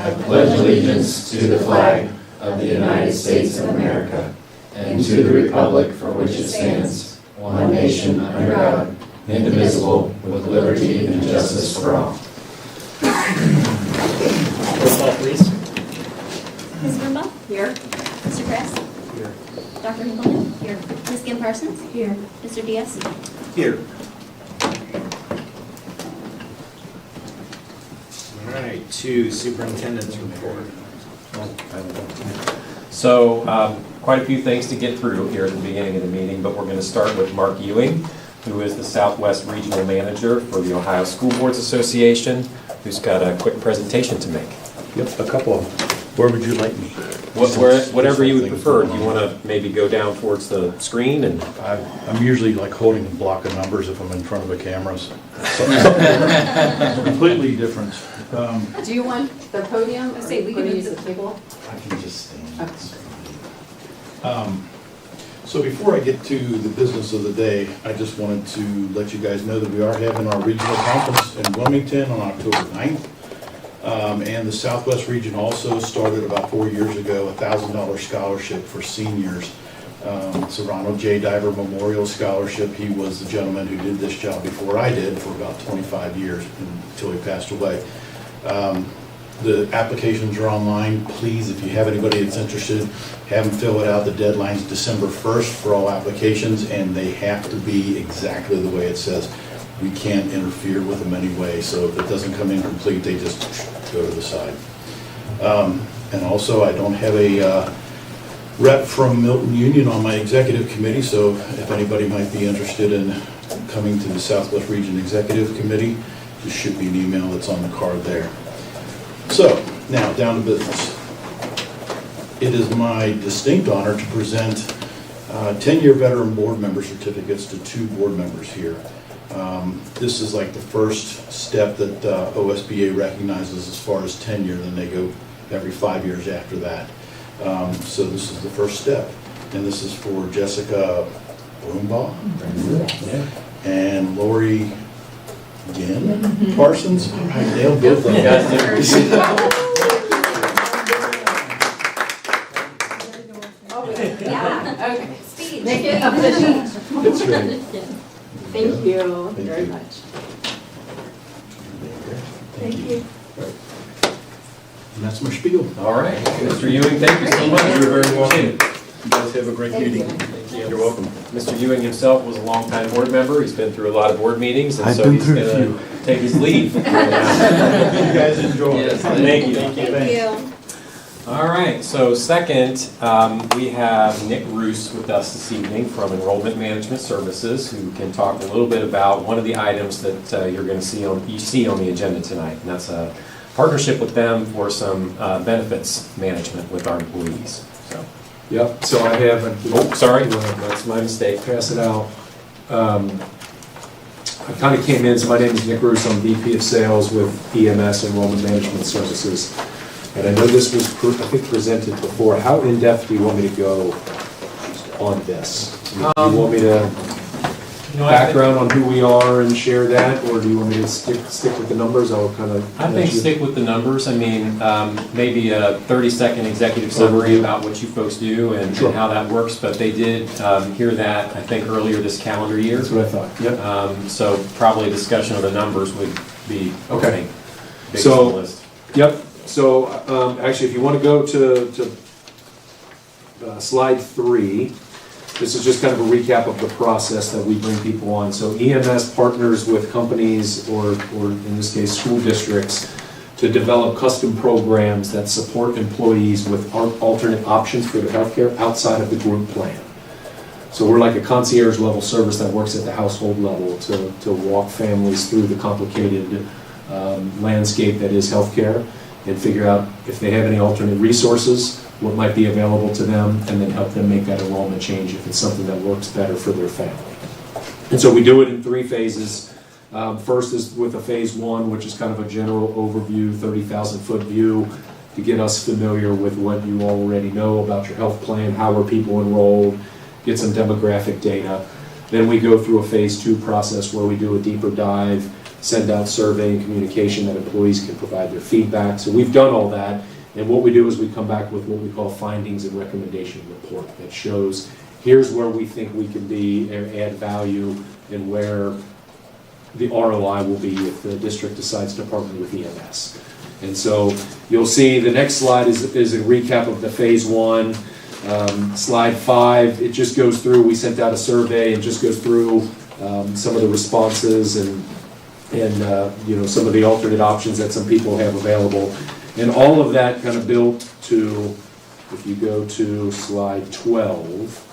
I pledge allegiance to the flag of the United States of America and to the republic for which it stands, one nation under God, indivisible, with liberty and justice for all. Roll call, please. Ms. Brumbaugh? Here. Mr. Kress? Here. Dr. Hinkleman? Here. Ms. Kim Parsons? Here. Mr. Diaz? Here. All right, to superintendent's report. So quite a few things to get through here at the beginning of the meeting, but we're going to start with Mark Ewing, who is the Southwest Regional Manager for the Ohio School Boards Association, who's got a quick presentation to make. Yep, a couple of them. Where would you like me? Whatever you would prefer. Do you want to maybe go down towards the screen? And I'm usually like holding a block of numbers if I'm in front of a camera. So completely different. Do you want the podium? I say we can use the table. I can just stand. So before I get to the business of the day, I just wanted to let you guys know that we are having our regional conference in Wilmington on October 9th. And the Southwest region also started about 4 years ago a $1,000 scholarship for seniors. It's a Ronald J. Diver Memorial Scholarship. He was the gentleman who did this job before I did for about 25 years until he passed away. The applications are online. Please, if you have anybody that's interested, have them fill it out. The deadline's December 1st for all applications, and they have to be exactly the way it says. We can't interfere with them anyway, so if it doesn't come in complete, they just go to the side. And also, I don't have a rep from Milton-Union on my executive committee, so if anybody might be interested in coming to the Southwest Region Executive Committee, just shoot me an email that's on the card there. So, now down to business. It is my distinct honor to present 10-year veteran board member certificates to 2 board members here. This is like the first step that OSBA recognizes as far as tenure, then they go every 5 years after that. So this is the first step, and this is for Jessica Brumbaugh and Lori Parsons. All right, nailed both of them. Yeah, okay. Speed. Make it official. That's right. Thank you Thank very you. much. Thank you. And that's my spiel. all right, Mr. Ewing, thank you so much. You're very welcome. You guys have a great Thank meeting. you. You're welcome. Mr. Ewing himself was a longtime board member. He's been through a lot of board meetings, and I've so been he's through a going to take his leave. You guys enjoy. Yes, thank you. Thank you. All right, so second, we have Nick Roos with us this evening from Enrollment Management Services, who can talk a little bit about one of the items that you're going to see on the agenda tonight, and that's a partnership with them for some benefits management with our employees. So, Yep, so I have, sorry. that's my mistake, pass it out. I kind of came in, so my name is Nick Roos, I'm VP of Sales with EMS, Enrollment Management Services. And I know this was, I think, presented before. How in-depth do you want me to go on this? Do you want me to background on who we are and share that, or do you want me to stick with the numbers? I'll kind of. I think stick with the numbers. I mean, maybe a 30-second executive summary about what you folks do and how that works, but they did hear that, I think, earlier this calendar year. That's what I thought, yep. So probably a discussion of the numbers would be Okay. Based on the list. Yep, so actually, if you want to go to slide 3, this is just kind of a recap of the process that we bring people on. So EMS partners with companies, or in this case, school districts, to develop custom programs that support employees with alternate options for their healthcare outside of the group plan. So we're like a concierge level service that works at the household level to walk families through the complicated landscape that is healthcare and figure out if they have any alternate resources, what might be available to them, and then help them make that enrollment change if it's something that works better for their family. And so we do it in 3 phases. First is with a phase 1, which is kind of a general overview, 30,000-foot view to get us familiar with what you already know about your health plan, how are people enrolled, get some demographic data. Then we go through a phase 2 process where we do a deeper dive, send out survey and communication that employees can provide their feedback. So we've done all that, and what we do is we come back with what we call findings and recommendation report that shows here's where we think we can be and add value and where the ROI will be if the district decides to partner with EMS. And so you'll see the next slide is a recap of the phase one. Slide 5, it just goes through, we sent out a survey and just goes through some of the responses and some of the alternate options that some people have available. And all of that kind of built to, if you go to slide 12,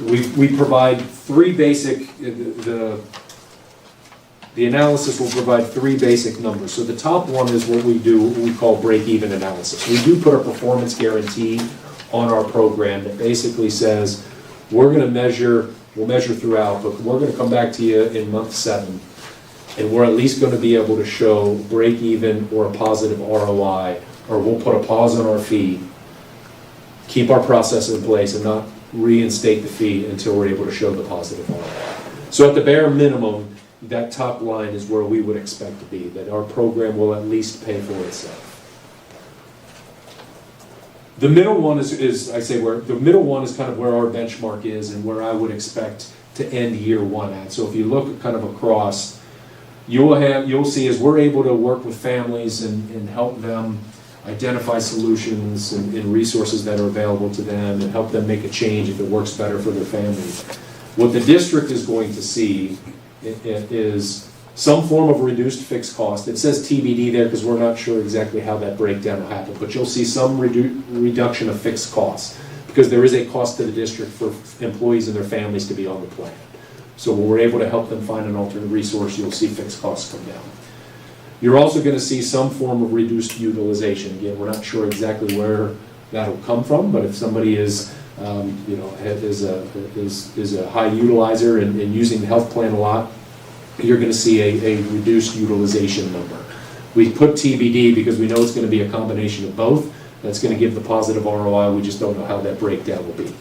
we provide three basic, the analysis will provide three basic numbers. So the top one is what we do, what we call break-even analysis. We do put a performance guarantee on our program that basically says, we're going to measure, we'll measure throughout, but we're going to come back to you in month 7, and we're at least going to be able to show break-even or a positive ROI, or we'll put a pause on our fee, keep our process in place, and not reinstate the fee until we're able to show the positive ROI. So at the bare minimum, that top line is where we would expect to be, that our program will at least pay for itself. The middle one is the middle one is kind of where our benchmark is and where I would expect to end year 1 at. So if you look kind of across, you'll see as we're able to work with families and help them identify solutions and resources that are available to them and help them make a change if it works better for their family. What the district is going to see is some form of reduced fixed cost. It says TBD there because we're not sure exactly how that breakdown will happen, but you'll see some reduction of fixed costs because there is a cost to the district for employees and their families to be on the plan. So when we're able to help them find an alternate resource, you'll see fixed costs come down. You're also going to see some form of reduced utilization. Again, we're not sure exactly where that'll come from, but if somebody is is a high utilizer and using the health plan a lot, you're going to see a reduced utilization number. We put TBD because we know it's going to be a combination of both. That's going to give the positive ROI. We just don't know how that breakdown will be.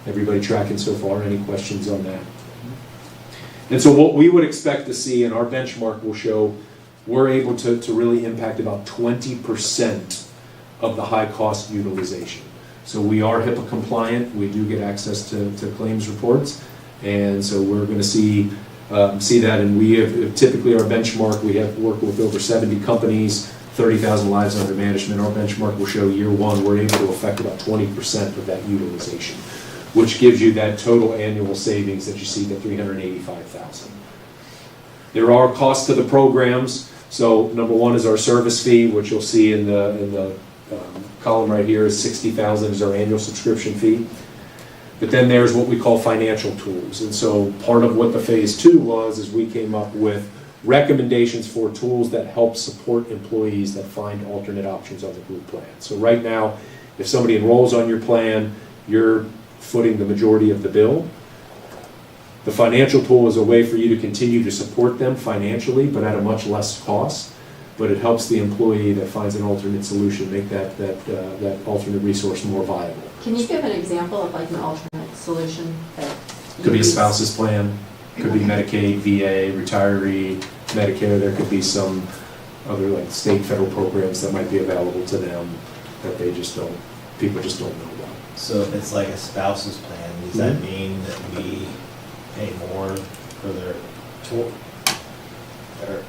Everybody tracking so far? Any questions on that? And so what we would expect to see, and our benchmark will show, we're able to really impact about 20% of the high cost utilization. So we are HIPAA compliant. We do get access to claims reports, and so we're going to see that. And we have typically our benchmark. We have worked with over 70 companies, 30,000 lives under management. Our benchmark will show year 1 we're able to affect about 20% of that utilization, which gives you that total annual savings that you see, the $385,000. There are costs to the programs. So number 1 is our service fee, which you'll see in the column right here is $60,000 is our annual subscription fee. But then there's what we call financial tools. And so part of what the phase 2 was is we came up with recommendations for tools that help support employees that find alternate options on the group plan. So right now, if somebody enrolls on your plan, you're footing the majority of the bill. The financial tool is a way for you to continue to support them financially, but at a much less cost. But it helps the employee that finds an alternate solution make that alternate resource more viable. Can you give an example of like an alternate solution that Could be a spouse's plan, could be Medicaid, VA, retiree, Medicare. There could be some other like state, federal programs that might be available to them that people just don't know about. So if it's like a spouse's plan, does that mean that we pay more for their tool?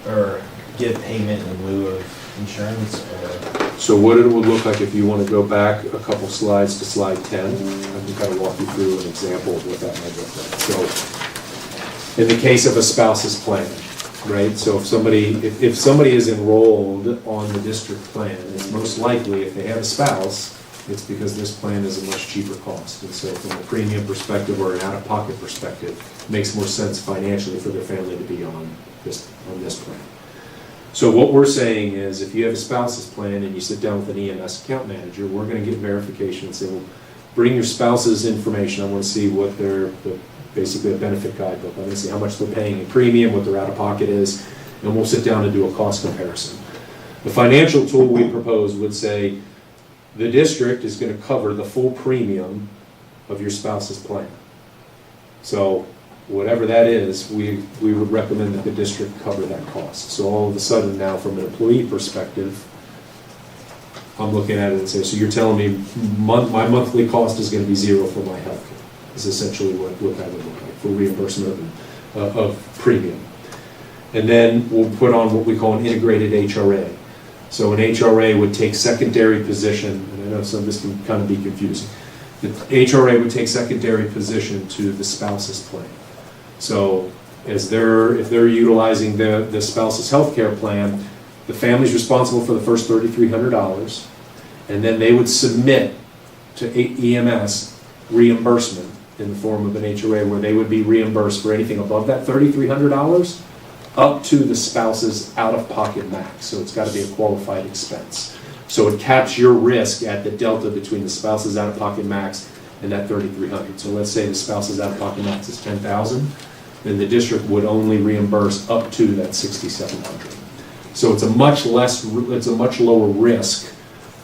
Or give payment in lieu of insurance? Or? So what it would look like if you want to go back a couple slides to slide 10, I can kind of walk you through an example of what that might look like. So in the case of a spouse's plan, right? So if somebody is enrolled on the district plan, it's most likely if they have a spouse, it's because this plan is a much cheaper cost. And so from a premium perspective or an out-of-pocket perspective, it makes more sense financially for their family to be on this plan. So what we're saying is if you have a spouse's plan and you sit down with an EMS account manager, we're going to get verification and say, well, bring your spouse's information. I want to see what basically a benefit guidebook. I want to see how much they're paying in premium, what their out-of-pocket is, and we'll sit down and do a cost comparison. The financial tool we propose would say the district is going to cover the full premium of your spouse's plan. So whatever that is, we would recommend that the district cover that cost. So all of a sudden now, from an employee perspective, I'm looking at it and say, so you're telling me my monthly cost is going to be zero for my health care, is essentially what that would look like for reimbursement of premium. And then we'll put on what we call an integrated HRA. So an HRA would take secondary position, and I know some of this can kind of be confusing. The HRA would take secondary position to the spouse's plan. So if they're utilizing the spouse's health care plan, the family's responsible for the first $3,300, and then they would submit to EMS reimbursement in the form of an HRA where they would be reimbursed for anything above that $3,300 up to the spouse's out-of-pocket max. So it's got to be a qualified expense. So it caps your risk at the delta between the spouse's out-of-pocket max and that $3,300. So let's say the spouse's out-of-pocket max is $10,000, then the district would only reimburse up to that $6,700. So it's a much lower risk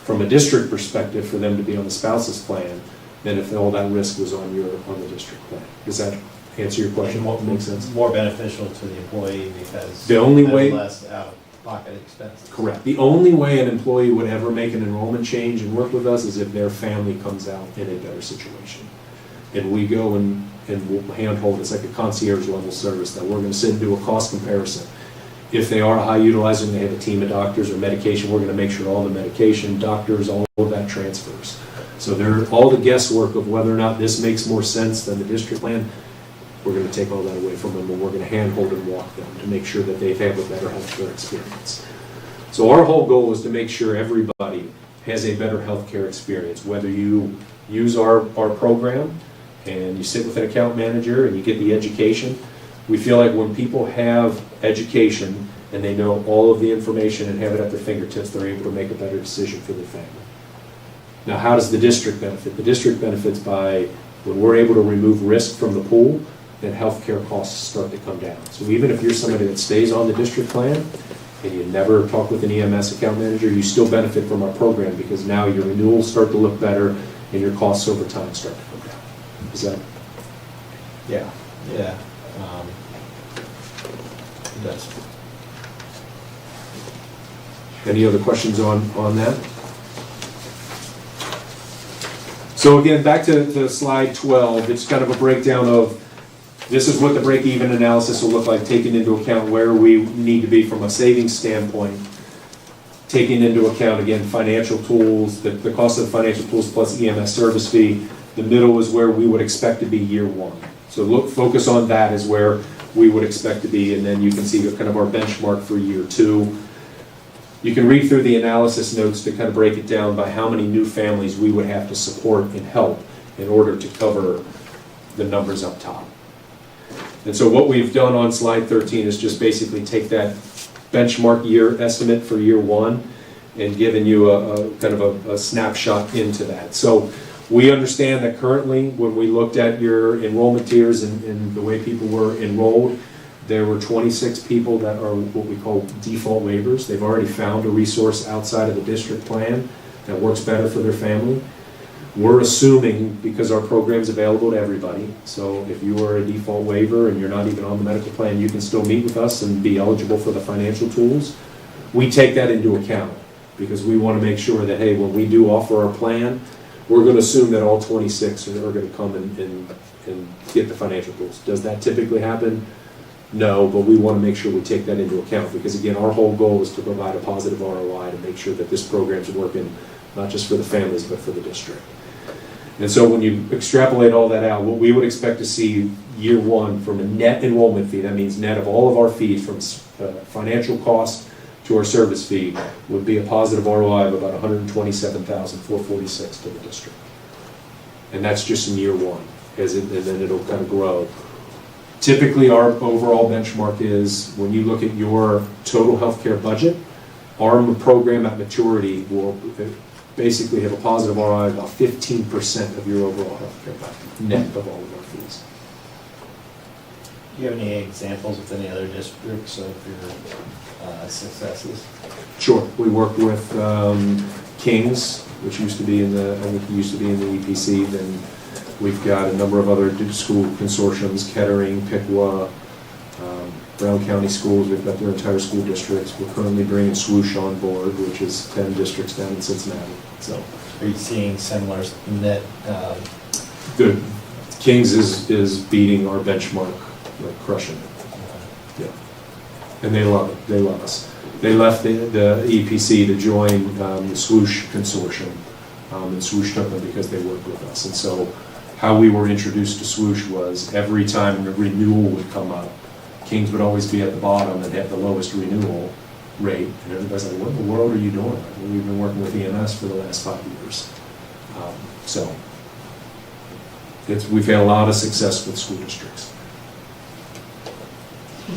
from a district perspective for them to be on the spouse's plan than if all that risk was on the district plan. Does that answer your question? What makes sense? More beneficial to the employee because The only way- there's less out-of-pocket expenses. Correct. The only way an employee would ever make an enrollment change and work with us is if their family comes out in a better situation. And we go and we'll handhold, it's like a concierge level service that we're going to sit and do a cost comparison. If they are a high utilizer and they have a team of doctors or medication, we're going to make sure all the medication, doctors, all of that transfers. So all the guesswork of whether or not this makes more sense than the district plan, we're going to take all that away from them, and we're going to handhold and walk them to make sure that they have a better healthcare experience. So our whole goal is to make sure everybody has a better healthcare experience, whether you use our program and you sit with an account manager and you get the education. We feel like when people have education and they know all of the information and have it at their fingertips, they're able to make a better decision for their family. Now, how does the district benefit? The district benefits by when we're able to remove risk from the pool, then healthcare costs start to come down. So even if you're somebody that stays on the district plan and you never talk with an EMS account manager, you still benefit from our program because now your renewals start to look better and your costs over time start to come down. Is that? Yeah. It does. Any other questions on that? So again, back to slide 12, it's kind of a breakdown of, this is what the break-even analysis will look like, taking into account where we need to be from a savings standpoint, taking into account, again, financial tools, the cost of the financial tools plus EMS service fee. The middle is where we would expect to be year one. So focus on that is where we would expect to be, and then you can see kind of our benchmark for year two. You can read through the analysis notes to kind of break it down by how many new families we would have to support and help in order to cover the numbers up top. And so what we've done on slide 13 is just basically take that benchmark year estimate for year one and given you a kind of a snapshot into that. So we understand that currently when we looked at your enrollment tiers and the way people were enrolled, there were 26 people that are what we call default waivers. They've already found a resource outside of the district plan that works better for their family. We're assuming, because our program's available to everybody, so if you are a default waiver and you're not even on the medical plan, you can still meet with us and be eligible for the financial tools. We take that into account because we want to make sure that, hey, when we do offer our plan, we're going to assume that all 26 are going to come and get the financial tools. Does that typically happen? No, but we want to make sure we take that into account because, again, our whole goal is to provide a positive ROI to make sure that this program's working not just for the families but for the district. And so when you extrapolate all that out, what we would expect to see year one from a net enrollment fee, that means net of all of our fees from financial cost to our service fee, would be a positive ROI of about $127,446 to the district. And that's just in year one, and then it'll kind of grow. Typically, our overall benchmark is when you look at your total healthcare budget, our program at maturity will basically have a positive ROI of about 15% of your overall healthcare budget, net of all of our fees. Do you have any examples with any other districts of your successes? Sure. We worked with Kings, which used to be in the, I think it used to be in the EPC, then We've got a number of other school consortiums, Kettering, Piqua, Brown County Schools, we've got their entire school districts. We're currently bringing Swoosh on board, which is 10 districts down in Cincinnati. So Are you seeing similar net, the Kings is beating our benchmark, like crushing it. Yeah. And they love it, they love us. They left the EPC to join the Swoosh consortium, and Swoosh took them because they worked with us. And so how we were introduced to Swoosh was every time a renewal would come up, Kings would always be at the bottom and have the lowest renewal rate. And everybody's like, what in the world are you doing? Well, we've been working with EMS for the last 5 years. So we've had a lot of success with school districts.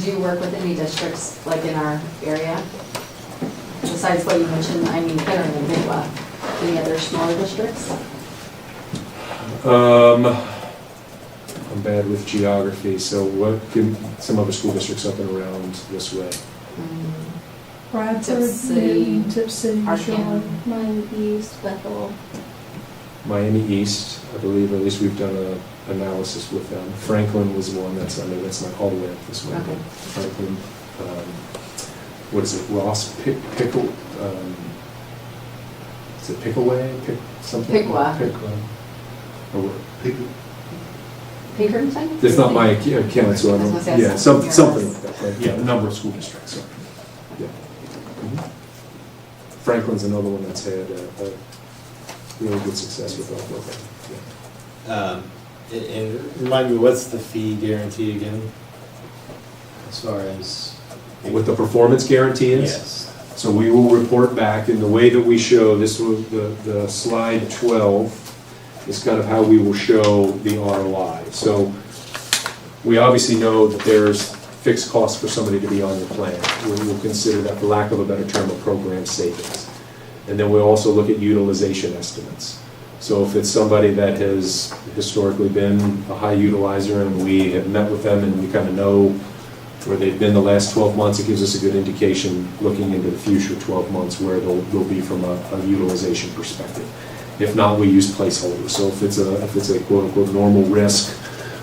do you work with any districts like in our area? Besides what you mentioned, I mean, Kettering and Piqua, any other smaller districts? I'm bad with geography, so what, give some other school districts up and around this way? Bradford, Tip City, Tip City, Arcan. Miami East, Bethel. Miami East, I believe, or at least we've done an analysis with them. Franklin was one that's, I mean, that's not all the way up this way. Okay. Franklin, what is it, Ross Pickle, is it Pickaway, something? Piqua. Piqua. Or Pinkerton? it's not my account, so I I was don't, gonna say, yeah, something something else. like that, but yeah, a number of school districts, so, yeah. Mhm. Franklin's another one that's had really good success with our program. and remind me, what's the fee guarantee again? As far as. What the performance guarantee is? Yes. So we will report back in the way that we show, this was the slide 12, is kind of how we will show the ROI. So we obviously know that there's fixed costs for somebody to be on your plan. We will consider that, for lack of a better term, a program savings. And then we'll also look at utilization estimates. So if it's somebody that has historically been a high utilizer and we have met with them and we kind of know where they've been the last 12 months, it gives us a good indication looking into the future 12 months where they'll be from a utilization perspective. If not, we use placeholders. So if it's a quote-unquote normal risk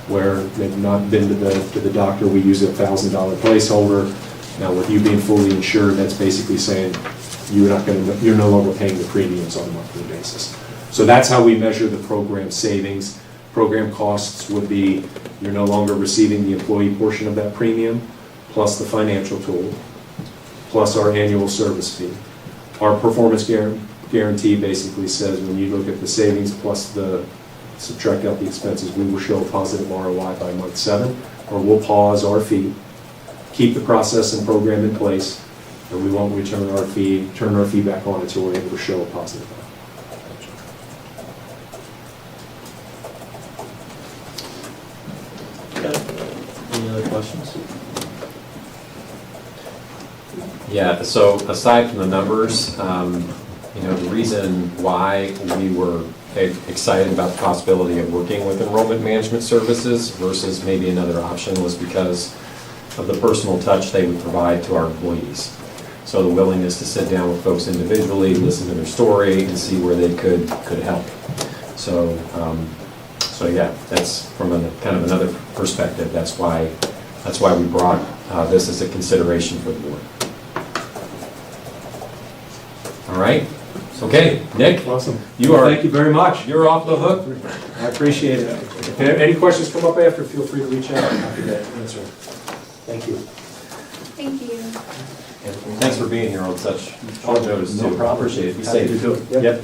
where they've not been to the doctor, we use a $1,000 placeholder. Now with you being fully insured, that's basically saying you're no longer paying the premiums on a monthly basis. So that's how we measure the program savings. Program costs would be you're no longer receiving the employee portion of that premium, plus the financial tool, plus our annual service fee. Our performance guarantee basically says when you look at the savings plus subtract out the expenses, we will show a positive ROI by month 7, or we'll pause our fee, keep the process and program in place, and we won't turn our fee back on until we're able to show a positive ROI. Any other questions? Yeah, so aside from the numbers, the reason why we were excited about the possibility of working with enrollment management services versus maybe another option was because of the personal touch they would provide to our employees. So the willingness to sit down with folks individually, listen to their story, and see where they could help. So yeah, that's from kind of another perspective. That's why we brought this as a consideration for the board. All right. Okay, Nick. Awesome. You are. Thank you very much. You're off the hook. I appreciate it. If any questions come up after, feel free to reach out. I'm happy to answer. Thank you. Thank you. Thanks for being here on such short notice too. No problem. Appreciate it. Be Happy to safe. do it. Yep.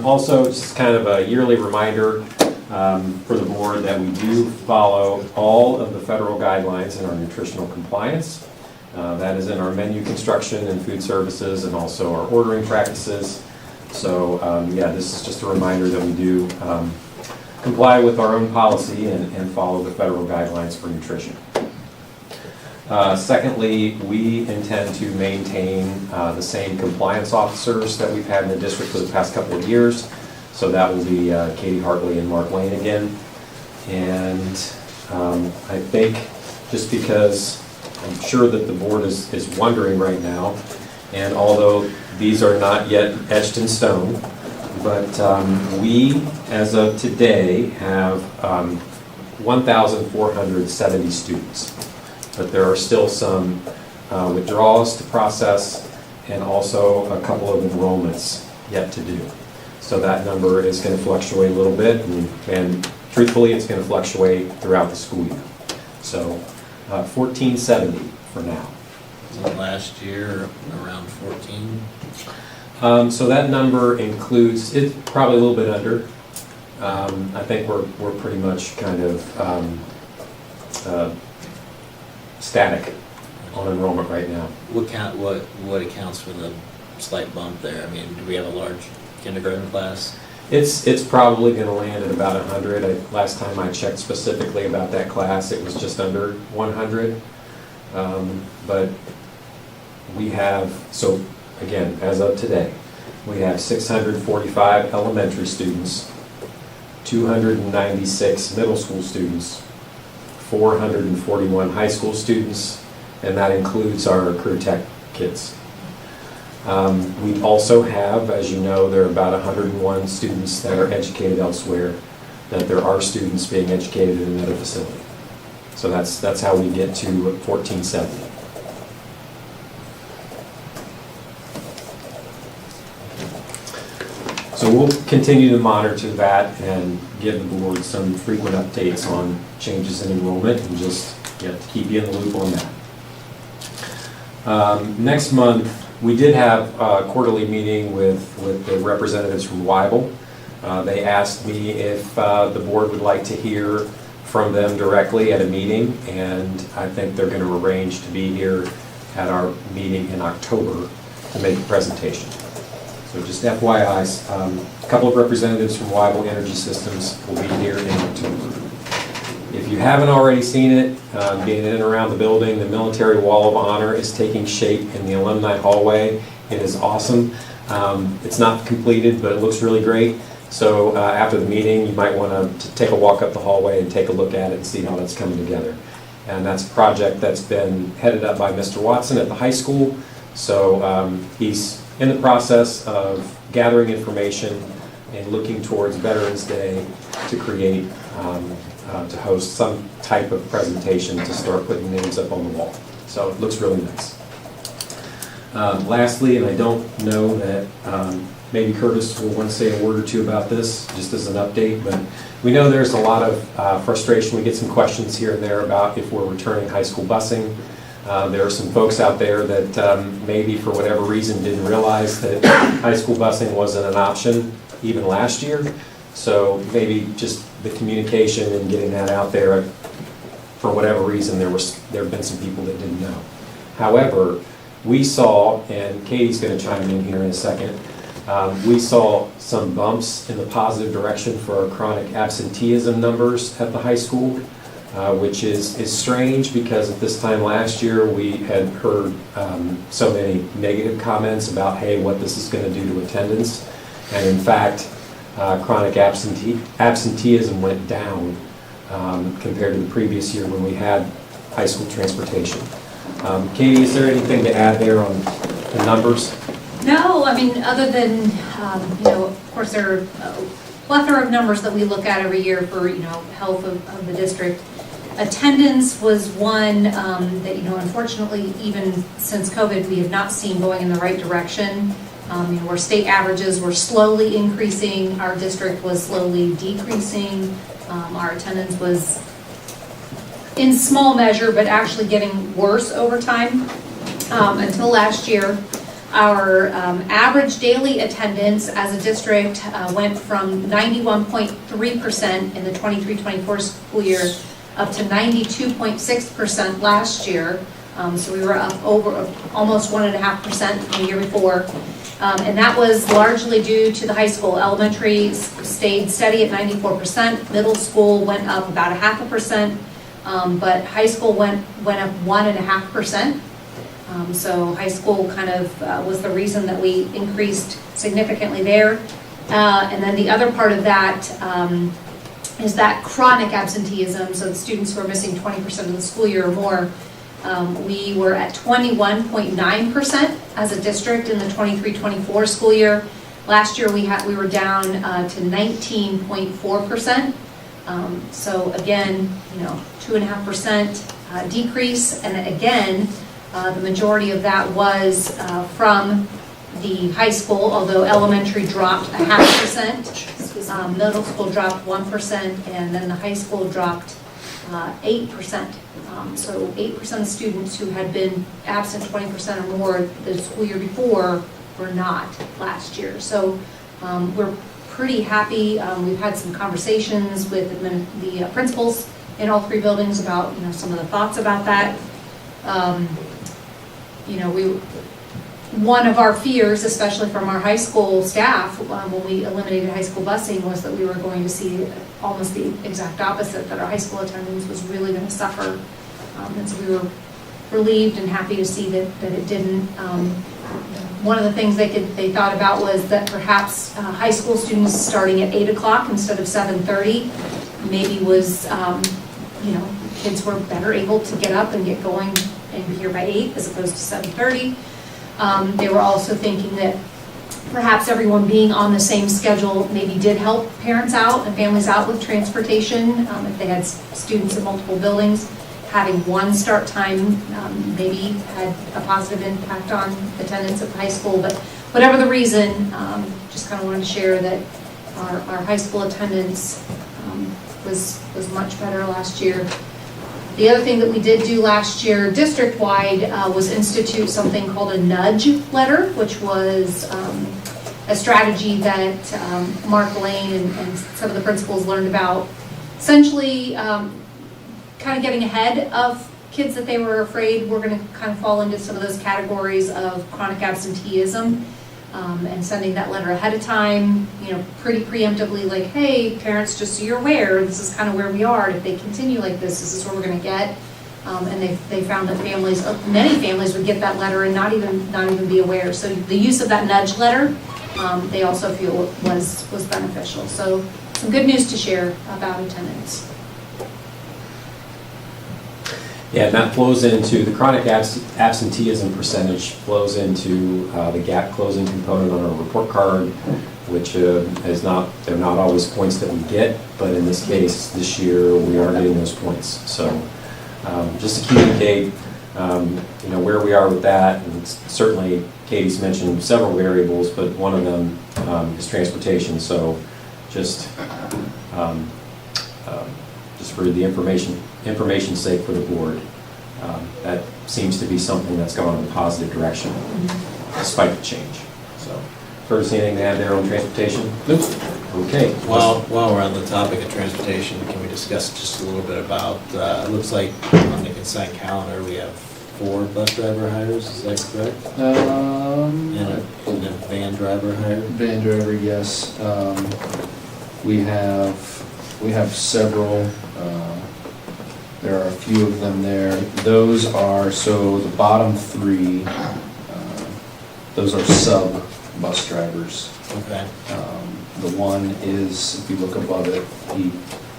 Also, just kind of a yearly reminder for the board that we do follow all of the federal guidelines in our nutritional compliance. That is in our menu construction and food services and also our ordering practices. So yeah, this is just a reminder that we do comply with our own policy and follow the federal guidelines for nutrition. Secondly, we intend to maintain the same compliance officers that we've had in the district for the past couple of years. So that will be Katie Hartley and Mark Lane again. And I think just because I'm sure that the board is wondering right now, and although these are not yet etched in stone, But we, as of today, have 1,470 students. But there are still some withdrawals to process and also a couple of enrollments yet to do. So that number is going to fluctuate a little bit, and truthfully, it's going to fluctuate throughout the school year. So 1,470 for now. Wasn't last year around 14? So that number includes, it's probably a little bit under. I think we're pretty much kind of static on enrollment right now. What accounts for the slight bump there? I mean, do we have a large kindergarten class? It's probably going to land at about 100. Last time I checked specifically about that class, it was just under 100. But we have, so again, as of today, we have 645 elementary students, 296 middle school students, 441 high school students, and that includes our career tech kids. We also have, as you know, there are about 101 students that are educated elsewhere, that there are students being educated in another facility. So that's how we get to 1470. So we'll continue to monitor that and give the board some frequent updates on changes in enrollment and just to keep you in the loop on that. Next month, we did have a quarterly meeting with the representatives from Weibel. They asked me if the board would like to hear from them directly at a meeting, and I think they're going to arrange to be here at our meeting in October to make a presentation. So just FYI, a couple of representatives from Weibel Energy Systems will be here in October. If you haven't already seen it, being in and around the building, the Military Wall of Honor is taking shape in the alumni hallway. It is awesome. It's not completed, but it looks really great. So after the meeting, you might want to take a walk up the hallway and take a look at it and see how that's coming together. And that's a project that's been headed up by Mr. Watson at the high school. So he's in the process of gathering information and looking towards Veterans Day to create, to host some type of presentation to start putting names up on the wall. So it looks really nice. Lastly, and I don't know that maybe Curtis will want to say a word or two about this, just as an update, but we know there's a lot of frustration. We get some questions here and there about if we're returning high school busing. There are some folks out there that maybe for whatever reason didn't realize that high school busing wasn't an option even last year. So maybe just the communication and getting that out there, for whatever reason, there have been some people that didn't know. However, we saw, and Katie's going to chime in here in a second, we saw some bumps in the positive direction for our chronic absenteeism numbers at the high school. Which is strange because at this time last year we had heard so many negative comments about, hey, what this is going to do to attendance. And in fact, chronic absenteeism went down compared to the previous year when we had high school transportation. Katie, is there anything to add there on the numbers? No, I mean, other than, of course, there are a plethora of numbers that we look at every year for, health of the district. Attendance was one that, unfortunately, even since COVID, we have not seen going in the right direction. Where state averages were slowly increasing, our district was slowly decreasing. Our attendance was in small measure, but actually getting worse over time until last year. Our average daily attendance as a district went from 91.3% in the 23-24 school year up to 92.6% last year. So we were up over almost 1.5% from the year before. And that was largely due to the high school. Elementary stayed steady at 94%. Middle school went up about 0.5%. But high school went up 1.5%. So high school kind of was the reason that we increased significantly there. And then the other part of that is that chronic absenteeism, so the students who are missing 20% of the school year or more. We were at 21.9% as a district in the 23-24 school year. Last year, we were down to 19.4%. So again, 2.5% decrease, and again, the majority of that was from the high school, although elementary dropped 0.5%, middle school dropped 1%, and then the high school dropped 8%. So 8% of students who had been absent 20% or more the school year before were not last year. So we're pretty happy. We've had some conversations with the principals in all three buildings about some of the thoughts about that. One of our fears, especially from our high school staff, when we eliminated high school busing, was that we were going to see almost the exact opposite, that our high school attendance was really going to suffer. And so we were relieved and happy to see that it didn't. One of the things they thought about was that perhaps high school students starting at 8 o'clock instead of 7:30 maybe was, kids were better able to get up and get going and be here by 8 as opposed to 7:30. They were also thinking that perhaps everyone being on the same schedule maybe did help parents out and families out with transportation. If they had students in multiple buildings, having one start time maybe had a positive impact on attendance at the high school. But whatever the reason, just kind of wanted to share that our high school attendance was much better last year. The other thing that we did do last year, district-wide, was institute something called a nudge letter, which was a strategy that Mark Lane and some of the principals learned about. Essentially, kind of getting ahead of kids that they were afraid were going to kind of fall into some of those categories of chronic absenteeism, and sending that letter ahead of time, pretty preemptively, like, hey, parents, just so you're aware, this is kind of where we are, and if they continue like this is where we're going to get. And they found that many families would get that letter and not even be aware. So the use of that nudge letter, they also feel was beneficial. So some good news to share about attendance. Yeah, and that flows into the chronic absenteeism percentage, flows into the gap closing component on our report card, which they're not always points that we get, but in this case, this year, we are getting those points. So just to communicate, where we are with that, and certainly Katie's mentioned several variables, but one of them is transportation. So just for the information's sake for the board, that seems to be something that's gone in a positive direction despite the change. So, Curtis, anything to add there on transportation? Nope. Okay. While we're on the topic of transportation, can we discuss just a little bit about, it looks like on the consent calendar, we have 4 bus driver hires, is that correct? And a van driver hire? Van driver, yes. We have several. There are a few of them there. Those are, so the bottom 3, those are sub bus drivers. Okay. The one is, if you look above it, he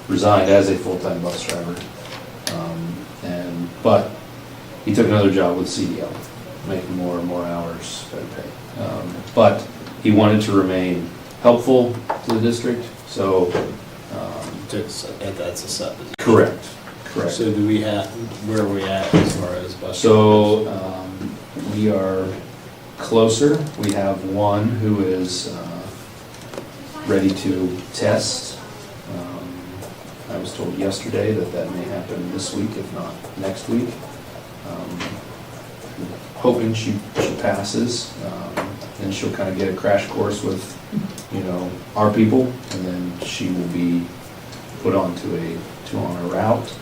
resigned as a full-time bus driver. But he took another job with CDL, making more and more hours, better pay. But he wanted to remain helpful to the district, so. That's a sub. Correct. So where are we at as far as bus? So we are closer. We have one who is ready to test. I was told yesterday that may happen this week, if not next week. Hoping she passes, and she'll kind of get a crash course with, our people, and then she will be put onto on a route.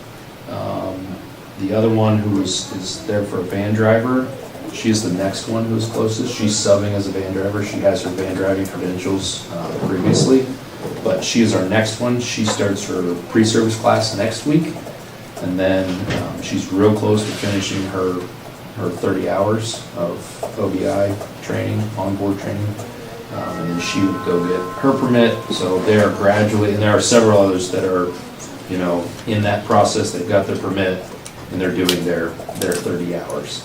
The other one who is there for a van driver, she's the next one who's closest. She's subbing as a van driver. She has her van driving credentials previously, but she is our next one. She starts her pre-service class next week, and then she's real close to finishing her 30 hours of OBI training, onboard training, and then she would go get her permit. So they are gradually, and there are several others that are, in that process. They've got their permit and they're doing their 30 hours.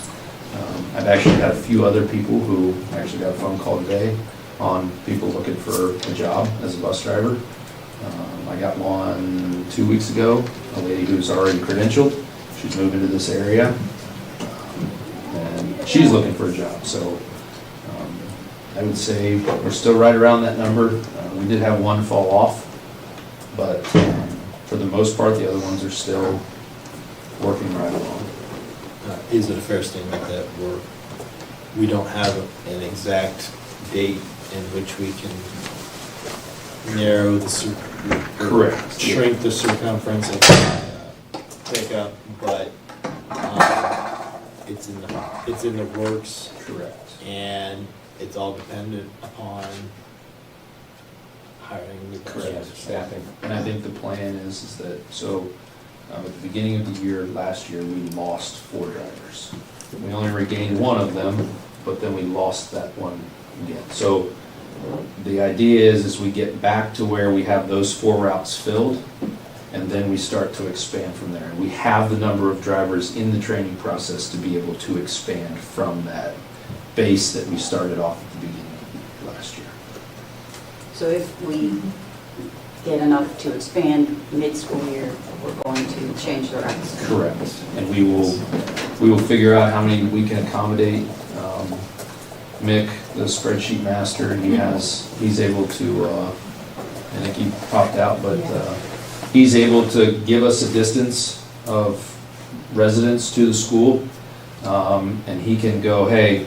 I've actually had a few other people who actually got a phone call today on people looking for a job as a bus driver. I got one 2 weeks ago, a lady who's already credentialed. She's moving to this area, and she's looking for a job. So I would say we're still right around that number. We did have one fall off, but for the most part, the other ones are still working right along. Is it a fair statement that we don't have an exact date in which we can narrow the Correct. shrink the circumference of pickup, but it's in the works, Correct. and it's all dependent upon hiring new Correct. Staffing. And I think the plan is that, so at the beginning of the year, last year, we lost 4 drivers. We only regained one of them, but then we lost that one again. So the idea is we get back to where we have those 4 routes filled, and then we start to expand from there. And we have the number of drivers in the training process to be able to expand from that base that we started off at the beginning of last year. So if we get enough to expand mid-school year, we're going to change the routes. Correct. And we will figure out how many we can accommodate. Mick, the spreadsheet master, he's able to, I think he popped out, but he's able to give us a distance of residents to the school. And he can go, hey,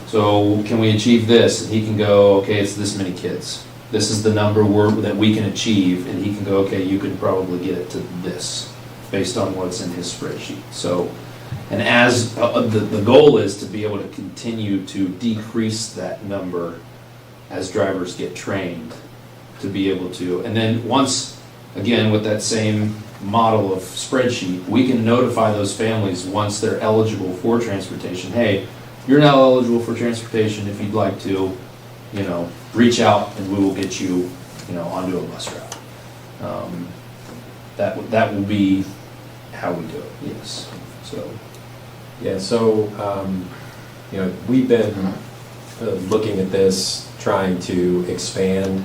so can we achieve this? And he can go, okay, it's this many kids. This is the number that we can achieve, and he can go, okay, you can probably get it to this, based on what's in his spreadsheet. So, and as, the goal is to be able to continue to decrease that number as drivers get trained, to be able to, and then once, again, with that same model of spreadsheet, we can notify those families once they're eligible for transportation. Hey, you're now eligible for transportation. If you'd like to, reach out and we will get you, onto a bus route. That will be how we do it, yes. So, Yeah, so, we've been looking at this, trying to expand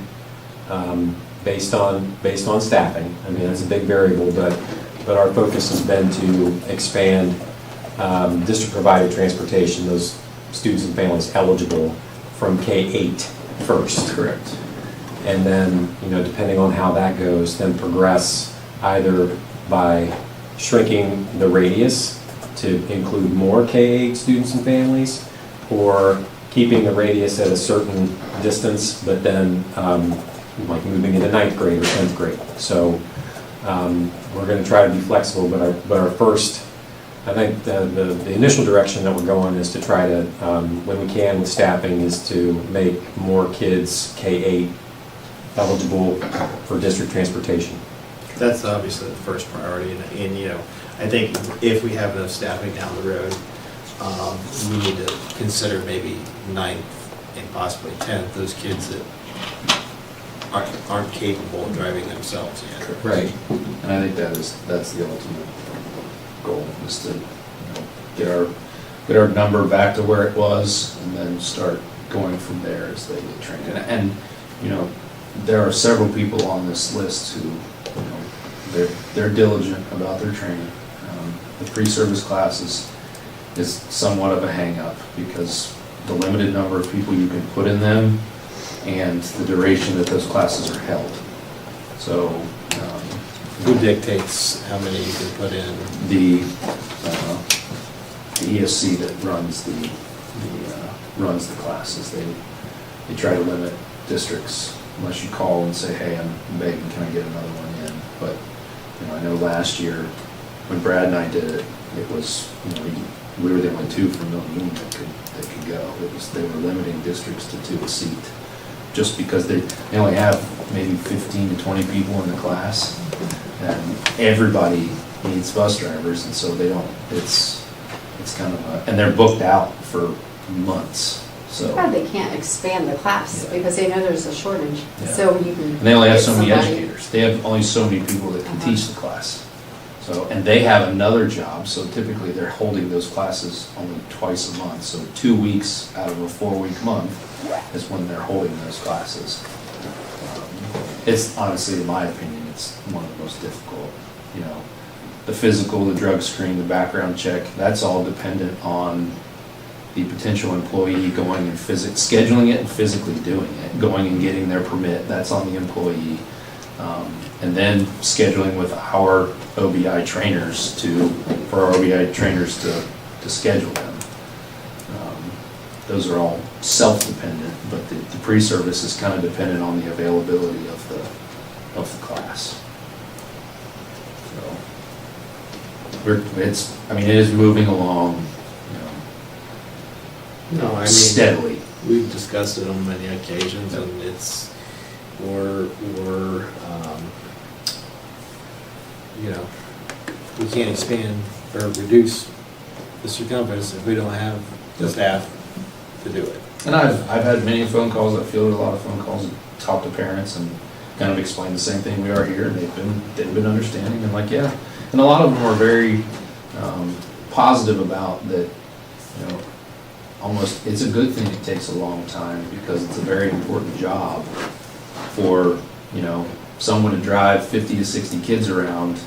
based on staffing. I mean, that's a big variable, but our focus has been to expand district-provided transportation, those students and families eligible from K-8 first. correct. And then, depending on how that goes, then progress either by shrinking the radius to include more K-8 students and families, or keeping the radius at a certain distance, but then like moving into 9th grade or 10th grade. So we're going to try to be flexible, but our first, I think the initial direction that we're going is to try to, when we can with staffing, is to make more kids K-8 eligible for district transportation. That's obviously the first priority, and I think if we have enough staffing down the road, we need to consider maybe 9th and possibly 10th, those kids that aren't capable of driving themselves yet. Right. And I think that's the ultimate goal, is to get our number back to where it was, and then start going from there as they get trained. And there are several people on this list who, they're diligent about their training. The pre-service classes is somewhat of a hang-up because the limited number of people you can put in them and the duration that those classes are held. So Who dictates how many you can put in? the ESC that runs the classes, they try to limit districts unless you call and say, hey, I'm begging, can I get another one in? But I know last year when Brad and I did it, it was we were the only 2 from Milton-Union that could go. They were limiting districts to 2 a seat, just because they only have maybe 15 to 20 people in the class, and everybody needs bus drivers, and so they don't. It's kind of and they're booked out for months. So God, they can't expand the class Yeah. because they know there's a shortage. Yeah. So you can. and they only have get so many somebody- educators. They have only so many people that can teach the class. So, and they have another job, so typically they're holding those classes only twice a month. So 2 weeks out of a 4-week month is when they're holding those classes. It's honestly, in my opinion, it's one of the most difficult, you know. The physical, the drug screen, the background check, that's all dependent on the potential employee going and scheduling it and physically doing it, going and getting their permit, that's on the employee. And then scheduling with our OBI trainers for our OBI trainers to schedule them. Those are all self-dependent, but the pre-service is kind of dependent on the availability of the class. So it is moving along, No, I mean, steadily. we've discussed it on many occasions, and we're we can't expand or reduce the circumference if we don't have the staff to do it. And I've had many phone calls, I've fielded a lot of phone calls and talked to parents and kind of explained the same thing we are here, and they've been understanding and like, yeah. And a lot of them are very positive about that, almost, it's a good thing it takes a long time because it's a very important job for, someone to drive 50 to 60 kids around,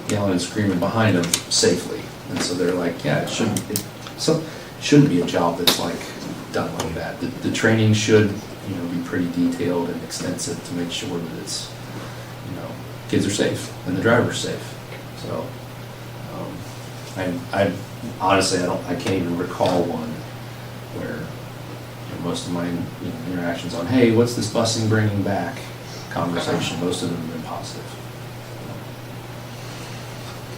yelling and screaming behind them safely. And so they're like, yeah, it shouldn't be a job that's like done like that. The training should, be pretty detailed and extensive to make sure that it's, kids are safe and the driver's safe. So, I honestly, I can't even recall one where most of my interactions on, hey, what's this busing bringing back conversation, most of them have been positive.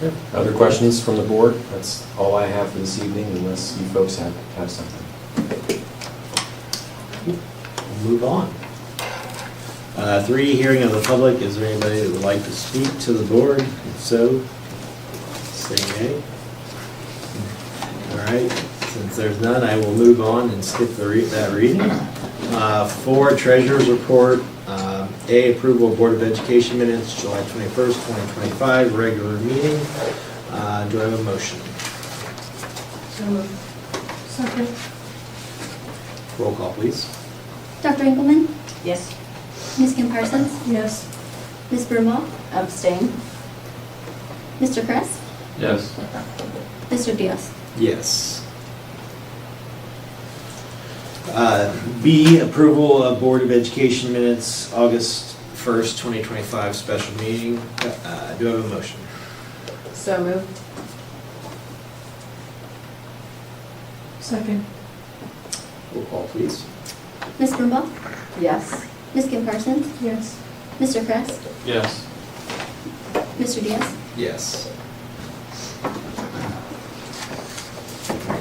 Okay. Other questions from the board? That's all I have for this evening, unless you folks have something. We'll move on. 3, hearing of the public. Is there anybody that would like to speak to the board? If so, say nay. All right, since there's none, I will move on and skip that reading. 4, treasurer's report. A, approval of Board of Education minutes, July 21st, 2025, regular meeting. Do I have a motion? So moved. Second. Roll call, please. Dr. Engelmann? Yes. Ms. Kim Parsons? Yes. Ms. Brumbaugh? Abstain? Mr. Kress? Yes. Mr. Diaz? Yes. B, approval of Board of Education minutes, August 1st, 2025, special meeting. Do I have a motion? So moved. Second. Roll call, please. Ms. Brumbaugh? Yes. Ms. Kim Parsons? Yes. Mr. Kress? Yes. Mr. Diaz? Yes.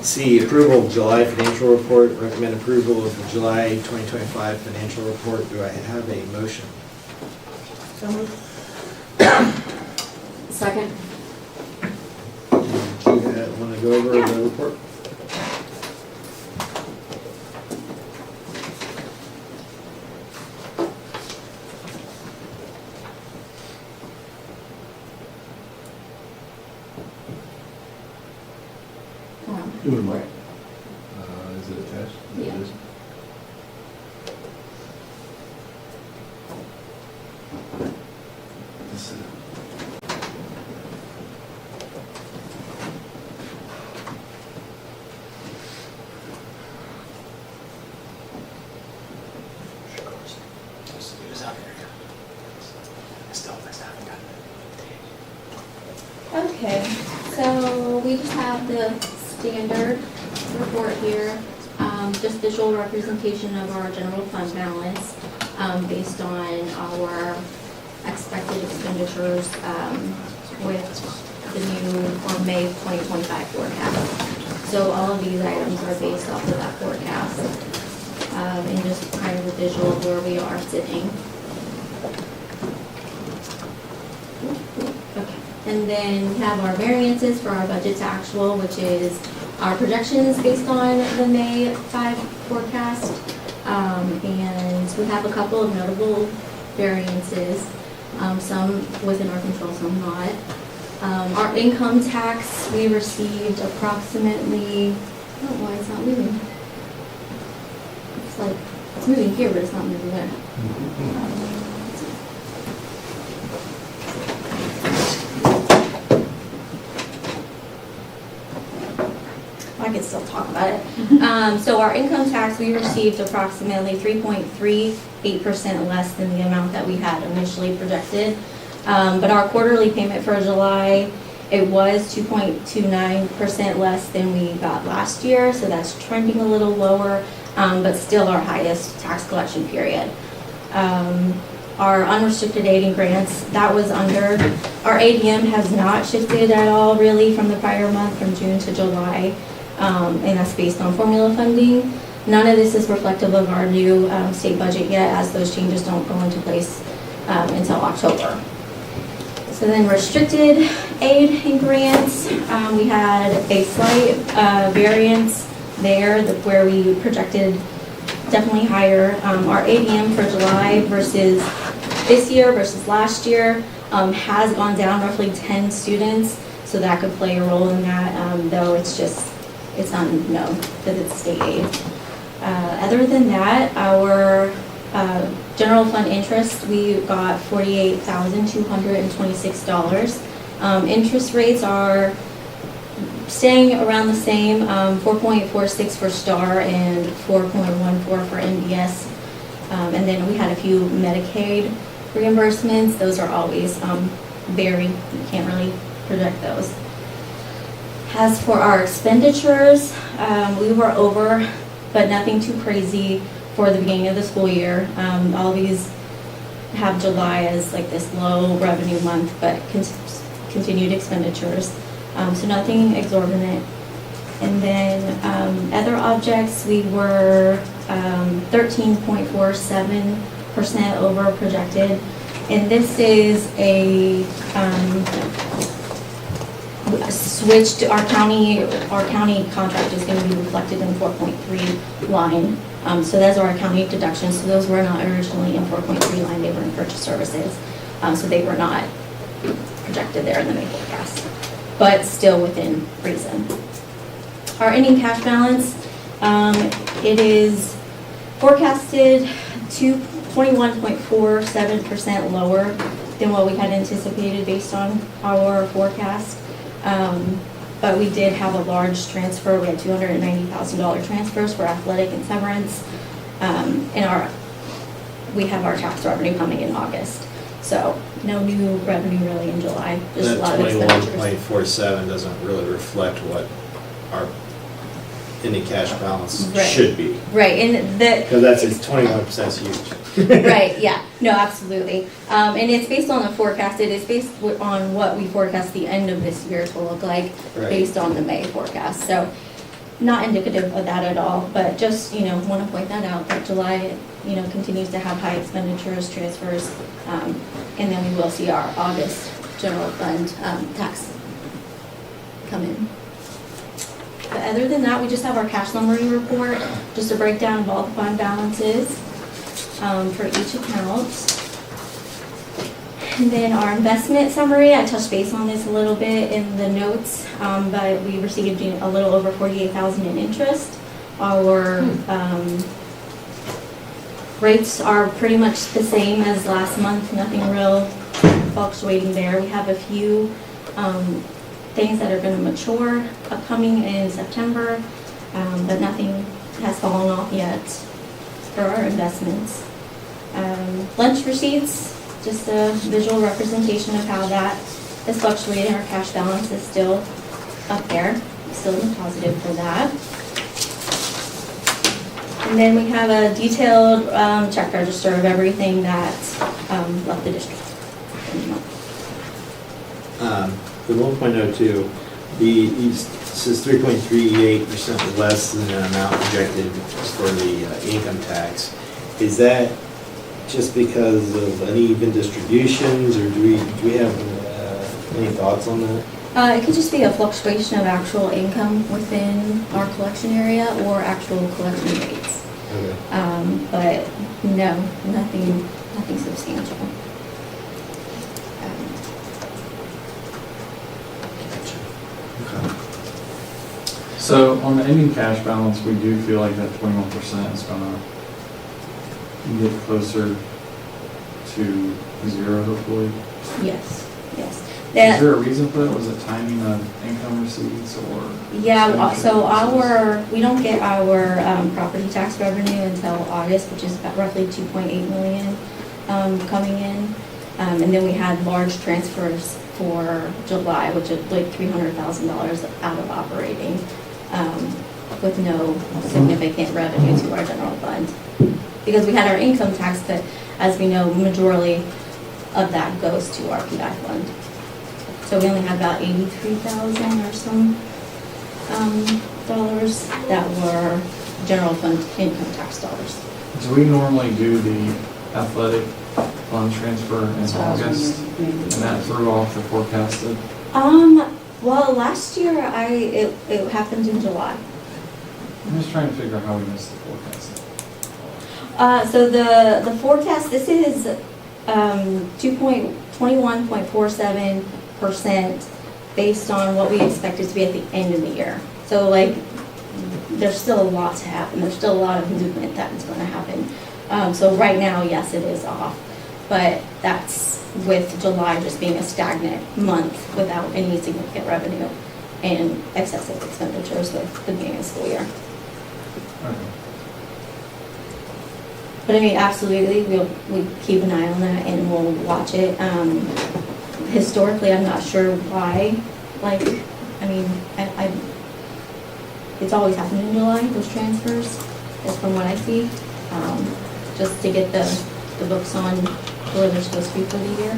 C, approval of July financial report. Recommend approval of the July 2025 financial report. Do I have a motion? So moved. Second. Do you want to go over the report? Doing what? Is it attached? Yeah. Okay, so we just have the standard report here, just visual representation of our general fund balance based on our expected expenditures with the new or May 2025 forecast. So all of these items are based off of that forecast and just kind of a visual of where we are sitting. Okay. And then we have our variances for our budget to actual, which is our projections based on the May 5 forecast. And we have a couple of notable variances, some within our control, some not. Our income tax, we received approximately, I don't know why it's not moving. It's like, it's moving here, but it's not moving there. I can still talk about it. So our income tax, we received approximately 3.38% less than the amount that we had initially projected. But our quarterly payment for July, it was 2.29% less than we got last year, so that's trending a little lower, but still our highest tax collection period. Our unrestricted aid and grants, that was under, our ADM has not shifted at all really from the prior month, from June to July, and that's based on formula funding. None of this is reflective of our new state budget yet, as those changes don't go into place until October. So then restricted aid and grants, we had a slight variance there where we projected definitely higher. Our ADM for July versus this year versus last year has gone down roughly 10 students, so that could play a role in that, though it's not known that it's state aid. Other than that, our general fund interest, we got $48,226. Interest rates are staying around the same, 4.46 for STAR and 4.14 for MBS. And then we had a few Medicaid reimbursements. Those are always vary. You can't really project those. As for our expenditures, we were over, but nothing too crazy for the beginning of the school year. All these have July as like this low revenue month, but continued expenditures. So nothing exorbitant. And then other objects, we were 13.47% over projected. And this is a switch to our county contract is going to be reflected in 4.3 line. So those are our county deductions. So those were not originally in 4.3 line, they were in purchase services. So they were not projected there in the May forecast, but still within reason. Our ending cash balance, it is forecasted to 21.47% lower than what we had anticipated based on our forecast. But we did have a large transfer. We had $290,000 transfers for athletic and severance. And we have our tax revenue coming in August. So no new revenue really in July, just a lot of expenditures. That 21.47 doesn't really reflect what our ending cash balance Right. should be. Right, and Because that's 21% is huge. right, yeah, no, absolutely. And it's based on the forecast, it is based on what we forecast the end of this year to look like, Right. based on the May forecast. So not indicative of that at all, but just, want to point that out, that July, continues to have high expenditures, transfers, and then we will see our August general fund tax come in. But other than that, we just have our cash summary report, just a breakdown of all the fund balances for each account. And then our investment summary, I touched base on this a little bit in the notes, but we received a little over $48,000 in interest. Our rates are pretty much the same as last month, nothing real fluctuating there. We have a few things that are going to mature upcoming in September, but nothing has fallen off yet for our investments. Lunch receipts, just a visual representation of how that is fluctuating. Our cash balance is still up there, still in the positive for that. And then we have a detailed check register of everything that left the district. The 1.02, it says 3.38% less than the amount projected for the income tax. Is that just because of uneven distributions, or do we have any thoughts on that? It could just be a fluctuation of actual income within our collection area or actual collection rates. Okay. But no, nothing substantial. So on the ending cash balance, we do feel like that 21% is gonna get closer to zero, hopefully. Yes, yes. Is That, there a reason for that? Was it timing of income receipts or? yeah, so expenditure? we don't get our property tax revenue until August, which is about roughly 2.8 million coming in. And then we had large transfers for July, which is like $300,000 out of operating, with no significant revenue to our general fund. Because we had our income tax, but as we know, majority of that goes to our PI fund. So we only had about 83,000 or some dollars that were general fund income tax dollars. Do we normally do the athletic fund transfer in August? And that threw off the forecasted? Well, last year it happened in July. I'm just trying to figure out how we missed the forecasted. So the forecast, this is 21.47% based on what we expected to be at the end of the year. So like, there's still a lot to happen. There's still a lot of movement that is going to happen. So right now, yes, it is off. But that's with July just being a stagnant month without any significant revenue and excessive expenditures with the beginning of the school year. Okay. But I mean, absolutely, we keep an eye on that and we'll watch it. Historically, I'm not sure why, like, I mean, it's always happened in July, those transfers, is from what I see. Just to get the books on where they're supposed to be for the year.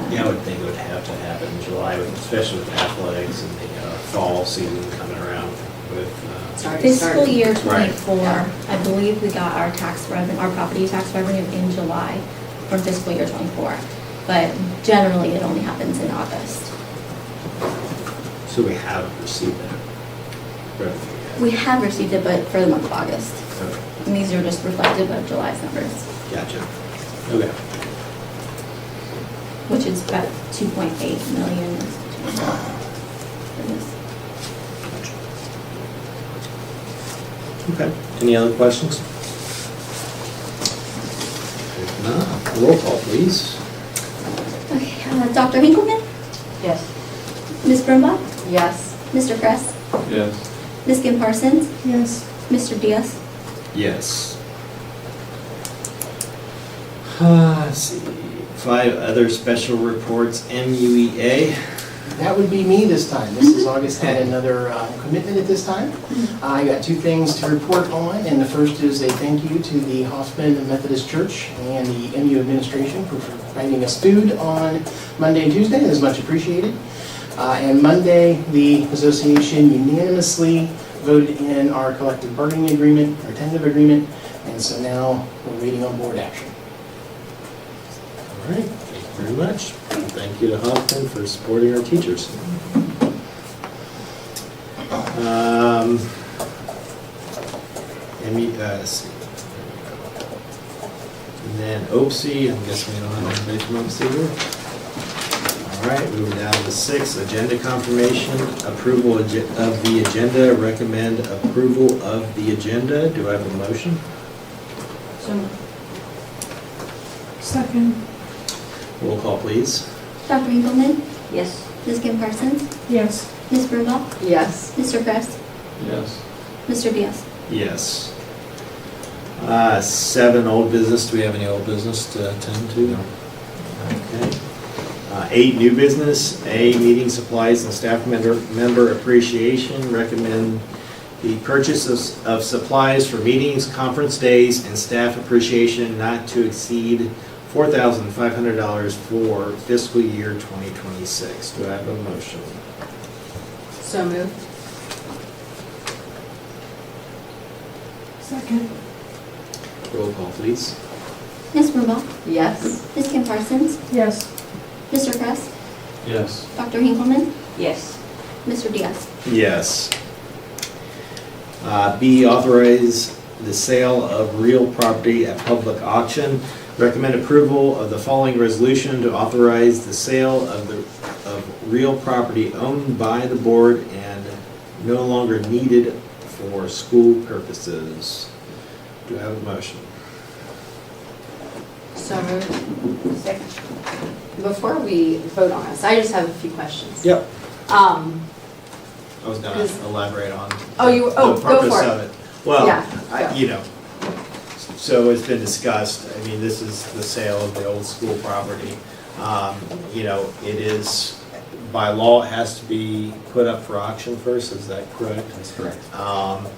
Yeah, I would think it would have to happen in July, especially with athletics and the fall season coming around with. Fiscal year Right. '24, I believe we got our tax revenue, our property tax revenue in July from fiscal year '24. But generally, it only happens in August. So we have received that. We have received it, but for the month of August. Okay. And these are just reflective of July's numbers, Gotcha. Okay. which is about 2.8 million. For this. Okay. Any other questions? If not, roll call, please. Okay, Dr. Hinkleman, Yes. Ms. Brumbaugh, Yes. Mr. Kress, Yes. Ms. Kim Parsons. Yes. Mr. Diaz. Yes. Let's see. 5 other special reports, MUEA. That would be me this time. Mrs. August had another commitment at this time. I got 2 things to report on, and the first is a thank you to the Hoffman Methodist Church and the MU administration for providing us food on Monday and Tuesday. It is much appreciated. And Monday, the association unanimously voted in our collective bargaining agreement, our tentative agreement, and so now we're waiting on board action. All right, thank you very much. And thank you to Hoffman for supporting our teachers. Let's see. And then OPSI, I'm guessing we don't have anybody from OPSI here. All right, moving down to 6, agenda confirmation, approval of the agenda, recommend approval of the agenda. Do I have a motion? Second. Roll call, please. Dr. Hinkleman, Yes. Ms. Kim Parsons, Yes. Ms. Brumbaugh, Yes. Mr. Kress, Yes. Mr. Diaz. Yes. 7, old business. Do we have any old business to attend to? Okay. 8, new business. A, meeting supplies and staff member appreciation. Recommend the purchase of supplies for meetings, conference days, and staff appreciation not to exceed $4,500 for fiscal year 2026. Do I have a motion? So moved. Second. Roll call, please. Ms. Brumbaugh, Yes. Ms. Kim Parsons, Yes. Mr. Kress, Yes. Dr. Hinkleman, Yes. Mr. Diaz. Yes. B, authorize the sale of real property at public auction. Recommend approval of the following resolution to authorize the sale of real property owned by the board and no longer needed for school purposes. Do I have a motion? So moved. Second. Before we vote on this, I just have a few questions. Yep. Um, I was gonna elaborate on Oh, you- the oh, go purpose for it. of it. Well, Yeah, go. you know, so it's been discussed, I mean, this is the sale of the old school property. You know, it is, by law, it has to be put up for auction first, is that correct? That's correct.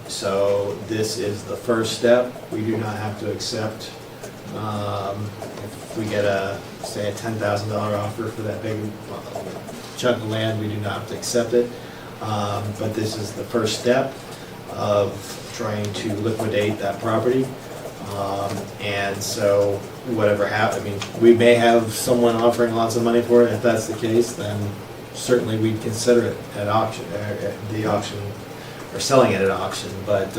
So this is the first step. We do not have to accept, if we get a, say, a $10,000 offer for that big chunk of land, we do not have to accept it. But this is the first step of trying to liquidate that property. And so whatever happens, I mean, we may have someone offering lots of money for it. If that's the case, then certainly we'd consider it at auction, at the auction, or selling it at auction. But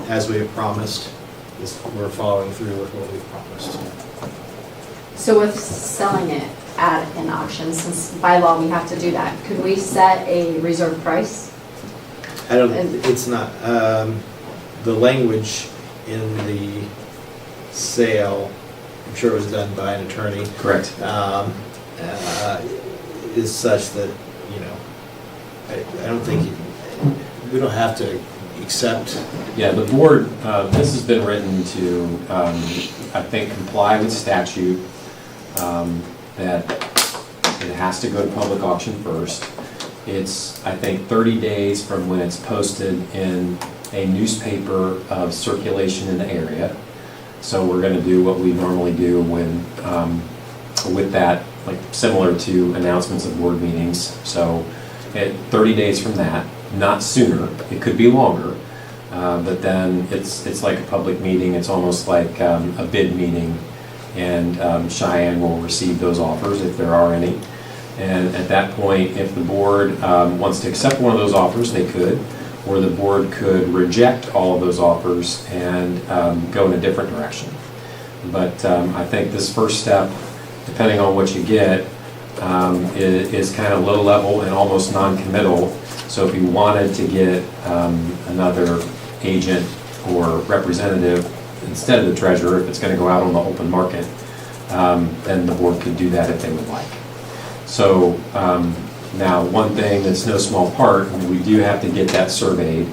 as we have promised, we're following through with what we've promised. So with selling it at an auction, since by law we have to do that, could we set a reserve price? I don't, And- it's not, the language in the sale, I'm sure it was done by an attorney, Correct. is such that, you know, I don't think, we don't have to accept. Yeah, the board, this has been written to, I think, comply with statute, that it has to go to public auction first. It's, I think, 30 days from when it's posted in a newspaper of circulation in the area. So we're gonna do what we normally do when, with that, like similar to announcements of board meetings. So at 30 days from that, not sooner, it could be longer, but then it's like a public meeting, it's almost like a bid meeting, and Cheyenne will receive those offers if there are any. And at that point, if the board wants to accept one of those offers, they could, or the board could reject all of those offers and go in a different direction. But I think this first step, depending on what you get, is kind of low level and almost non-committal. So if you wanted to get another agent or representative instead of the treasurer, if it's going to go out on the open market, then the board could do that if they would like. So now, one thing that's no small part, we do have to get that surveyed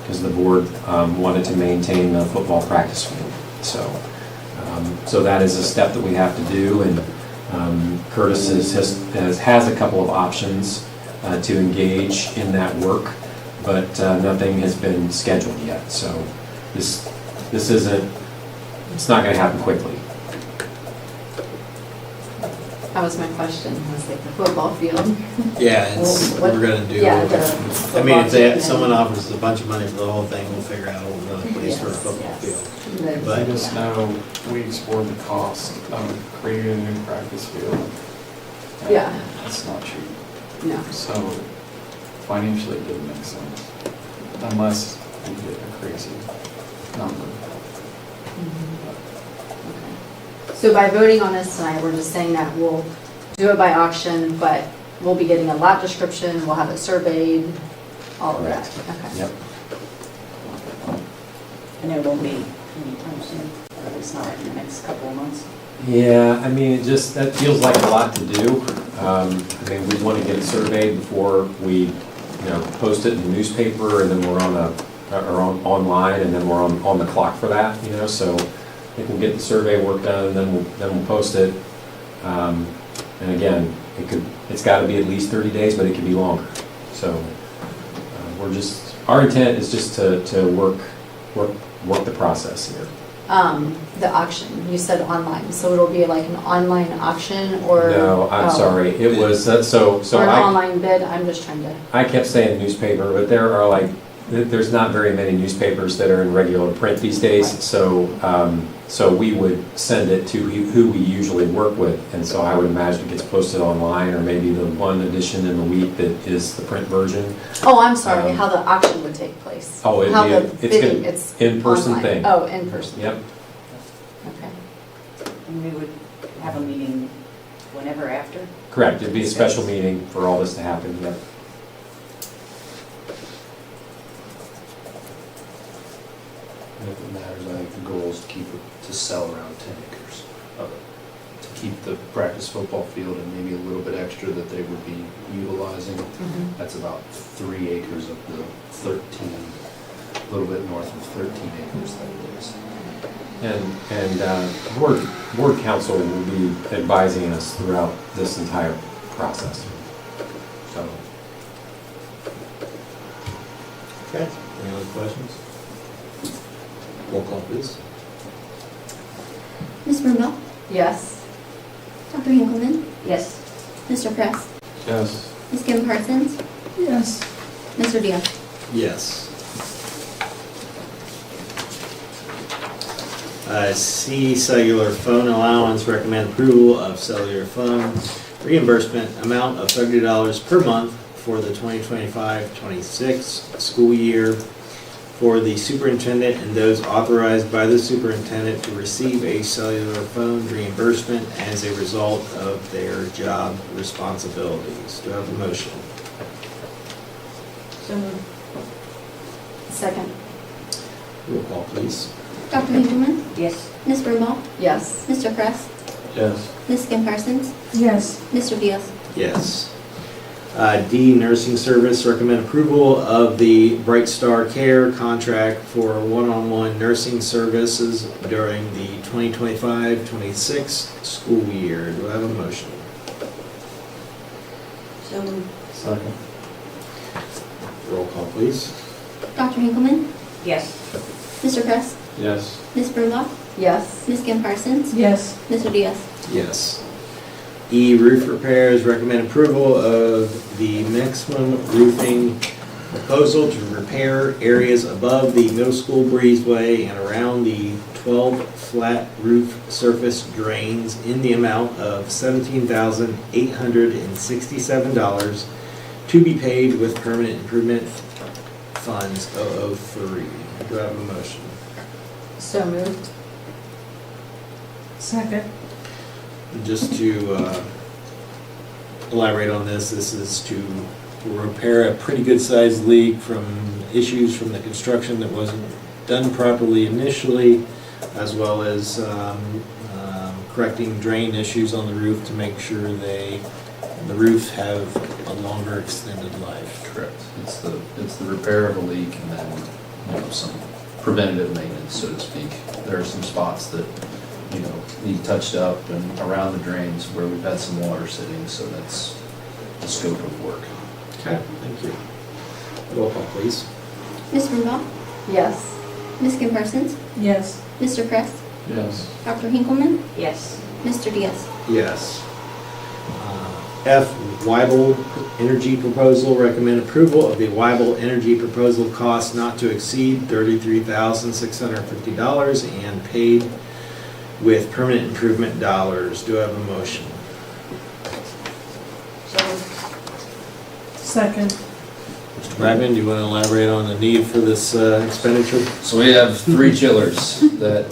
because the board wanted to maintain the football practice field. So that is a step that we have to do, and Curtis has a couple of options to engage in that work, but nothing has been scheduled yet. So this isn't, it's not going to happen quickly. That was my question, was like the football field. Yeah, it's, Well, what- we're gonna do. yeah, the I mean, if they, football someone team. offers a bunch of money for the whole thing, we'll figure out another place for a Yes, football yes. field. The- But- I just know we explored the cost of creating a new practice field. and Yeah. It's not cheap, No. so financially it didn't make sense, unless we get a crazy number. So by voting on this tonight, we're just saying that we'll do it by auction, but we'll be getting a lot description, we'll have it surveyed, all of that. Okay. Yep. And it won't be anytime soon, or at least not in the next couple of months. Yeah, I mean, it just, that feels like a lot to do. I mean, we want to get it surveyed before we, post it in the newspaper, and then we're online, and then we're on the clock for that, so I think we'll get the survey work done, then we'll post it. And again, it's got to be at least 30 days, but it could be longer. So our intent is just to work the process here. The auction, you said online, so it'll be like an online auction or? No, I'm sorry, it was, Or an I online bid, I'm just trying to, I kept saying newspaper, but there's not very many newspapers that are in regular print these days, so we would send it to who we usually work with, and so I would imagine it gets posted online, or maybe the one edition in the week that is the print version. oh, I'm sorry, Um, how the auction would take place. Oh, How the it's bidding, gonna, it's in-person online. thing. Oh, in person, Yep, okay. And we would have a meeting whenever after. correct, it'd be a special meeting for all this to happen, yep. acres. I think the goal is to keep it, to sell around 10 acres of it. To keep the practice football field and maybe a little bit extra that they would be utilizing. That's about 3 acres of the 13, a little bit north of 13 acres that it is. And board council will be advising us throughout this entire process. So, Okay, any other questions? Roll call, please. Ms. Brunel? Yes. Dr. Hinkleman? Yes. Mr. Kress? Yes. Ms. Kim Parsons? Yes. Mr. Diaz? Yes. C, cellular phone allowance, recommend approval of cellular phone reimbursement amount of $30 per month for the 2025-26 school year for the superintendent and those authorized by the superintendent to receive a cellular phone reimbursement as a result of their job responsibilities. Do I have a motion? So moved. Second. Roll call, please. Dr. Hinkleman? Yes. Ms. Brunel? Yes. Mr. Kress? Yes. Ms. Kim Parsons? Yes. Mr. Diaz? Yes. D, nursing service, recommend approval of the Bright Star Care contract for one-on-one nursing services during the 2025-26 school year. Do I have a motion? So moved. Second. Roll call, please. Dr. Hinkleman? Yes. Mr. Kress? Yes. Ms. Brunel? Yes. Ms. Kim Parsons? Yes. Mr. Diaz? Yes. E, roof repairs, recommend approval of the maximum roofing proposal to repair areas above the middle school breezeway and around the 12 flat roof surface drains in the amount of $17,867 to be paid with permanent improvement funds 003. Do I have a motion? So moved. Second. Just to elaborate on this, this is to repair a pretty good sized leak from issues from the construction that wasn't done properly initially, as well as correcting drain issues on the roof to make sure the roof have a longer extended life. Correct. It's the repair of a leak and then, some preventative maintenance, so to speak. There are some spots that, need touched up and around the drains where we've had some water sitting, so that's the scope of work. Okay, thank you. Roll call, please. Ms. Brunel? Yes. Ms. Kim Parsons? Yes. Mr. Kress? Yes. Dr. Hinkleman? Yes. Mr. Diaz? Yes. F, Weibel Energy Proposal, recommend approval of the Weibel Energy Proposal cost not to exceed $33,650 and paid with permanent improvement dollars. Do I have a motion? So moved. Second. Mr. Bradman, do you want to elaborate on the need for this expenditure? So we have 3 chillers that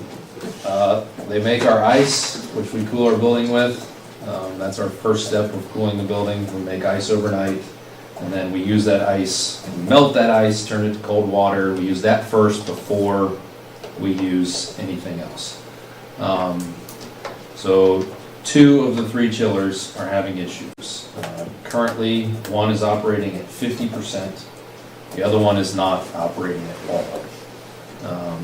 they make our ice, which we cool our building with. That's our first step of cooling the building. We make ice overnight, and then we use that ice, and we melt that ice, turn it to cold water. We use that first before we use anything else. So 2 of the 3 chillers are having issues. Currently, one is operating at 50%. The other one is not operating at all.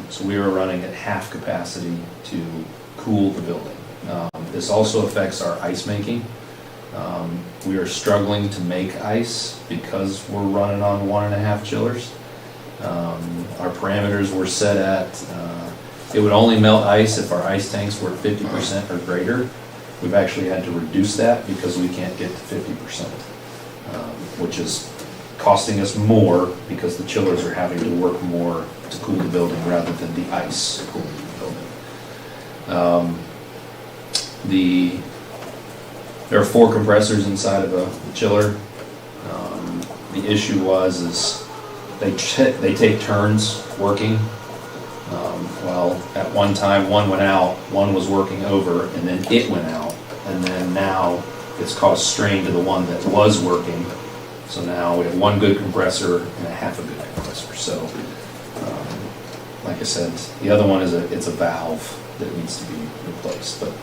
So we are running at half capacity to cool the building. This also affects our ice making. We are struggling to make ice because we're running on 1.5 chillers. Our parameters were set at, it would only melt ice if our ice tanks were at 50% or greater. We've actually had to reduce that because we can't get to 50%, which is costing us more because the chillers are having to work more to cool the building rather than the ice cooling the building. There are 4 compressors inside of a chiller. The issue is they take turns working. Well, at one time, one went out, one was working over, and then it went out. And then now it's caused strain to the one that was working. So now we have 1 good compressor and a half a good compressor. So like I said, the other one is it's a valve that needs to be replaced, but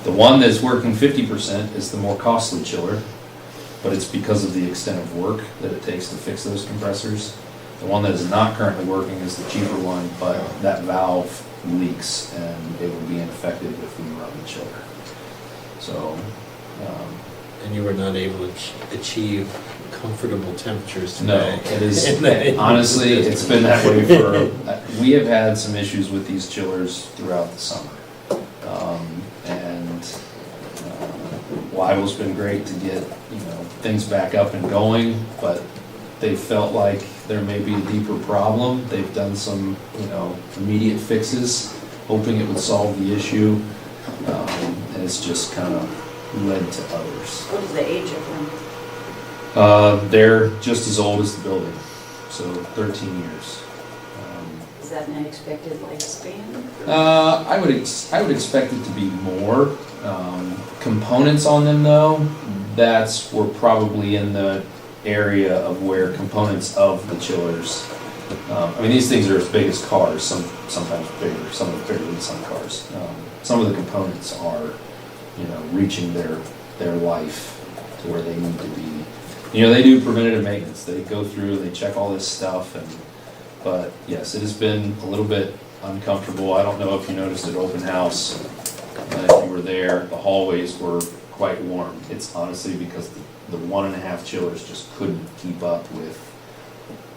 the one that's working 50% is the more costly chiller, but it's because of the extent of work that it takes to fix those compressors. The one that is not currently working is the cheaper one, but that valve leaks and it will be ineffective if we run the chiller. So, And you were not able to achieve comfortable temperatures no, today? it is, honestly, it's been that way for, we have had some issues with these chillers throughout the summer. And Wyville's been great to get, things back up and going, but they felt like there may be a deeper problem. They've done some, immediate fixes, hoping it would solve the issue. And it's just kind of led to others. What is the age of them? They're just as old as the building, so 13 years. Is that an expected lifespan? I would expect it to be more. Components on them though, we're probably in the area of where components of the chillers. These things are as big as cars, sometimes bigger, some are bigger than some cars. Some of the components are, reaching their life to where they need to be. They do preventative maintenance. They go through, they check all this stuff, but yes, it has been a little bit uncomfortable. I don't know if you noticed at open house, if you were there, the hallways were quite warm. It's honestly because the 1.5 chillers just couldn't keep up with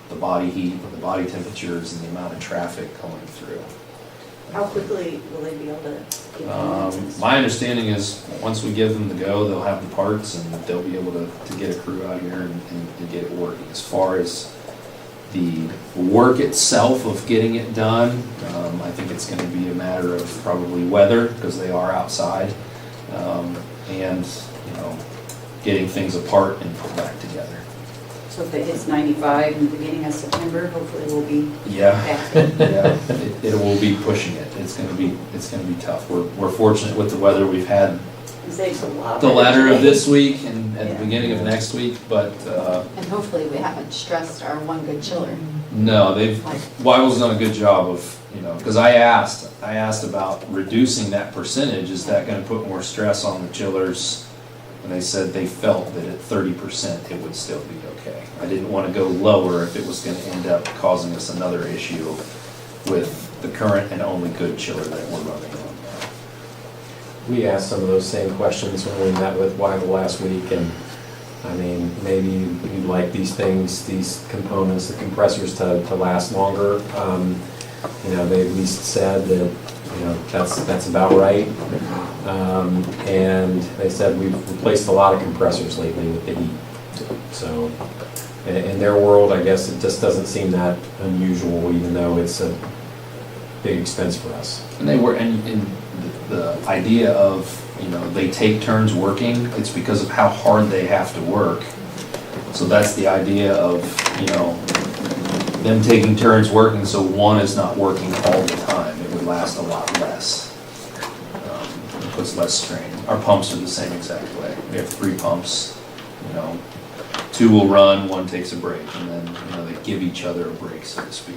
the body heat, the body temperatures, and the amount of traffic going through. How quickly will they be able to get them? My understanding is, once we give them the go, they'll have the parts and they'll be able to get a crew out here and get it working. As far as the work itself of getting it done, I think it's going to be a matter of probably weather, because they are outside, and getting things apart and put back together. So if it hits 95 in the beginning of September, hopefully we'll be Yeah, back. yeah, it will be pushing it. It's going to be tough. We're fortunate with the weather we've had It's a lot the better latter of today. this week and at Yeah. the beginning of next week, but And hopefully we haven't stressed our one good chiller. no, Wyville's done a good job of, because I asked about reducing that percentage. Is that going to put more stress on the chillers? And they said they felt that at 30% it would still be okay. I didn't want to go lower if it was going to end up causing us another issue with the current and only good chiller that we're running on now. We asked some of those same questions when we met with Wyville last week, and maybe you'd like these things, these components, the compressors to last longer. They at least said that, that's about right. And they said we've replaced a lot of compressors lately with the heat. So, in their world, I guess it just doesn't seem that unusual, even though it's a big expense for us. And the idea of, they take turns working, it's because of how hard they have to work. So that's the idea of, them taking turns working, so one is not working all the time. It would last a lot less. It puts less strain. Our pumps are the same exact way. We have 3 pumps, 2 will run, 1 takes a break, and then, they give each other a break, so to speak.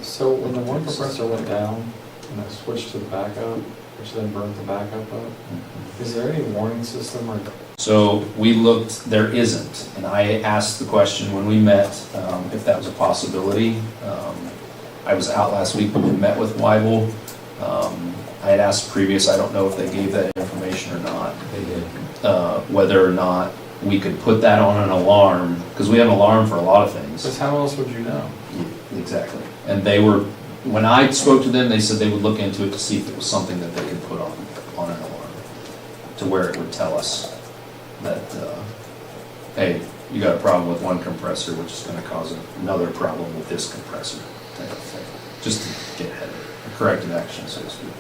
So when the one compressor went down and I switched to the backup, which then burnt the backup up, is there any warning system or? So we looked, there isn't, and I asked the question when we met, if that was a possibility. I was out last week when we met with Wyville. I had asked previous, I don't know if they gave that information or not. They did. Whether or not we could put that on an alarm, because we have an alarm for a lot of things. Because how else would you know? Exactly. And when I spoke to them, they said they would look into it to see if it was something that they could put on an alarm, to where it would tell us that, hey, you got a problem with one compressor, which is going to cause another problem with this compressor, type of thing. Just to get ahead of it, a corrective action, so to speak.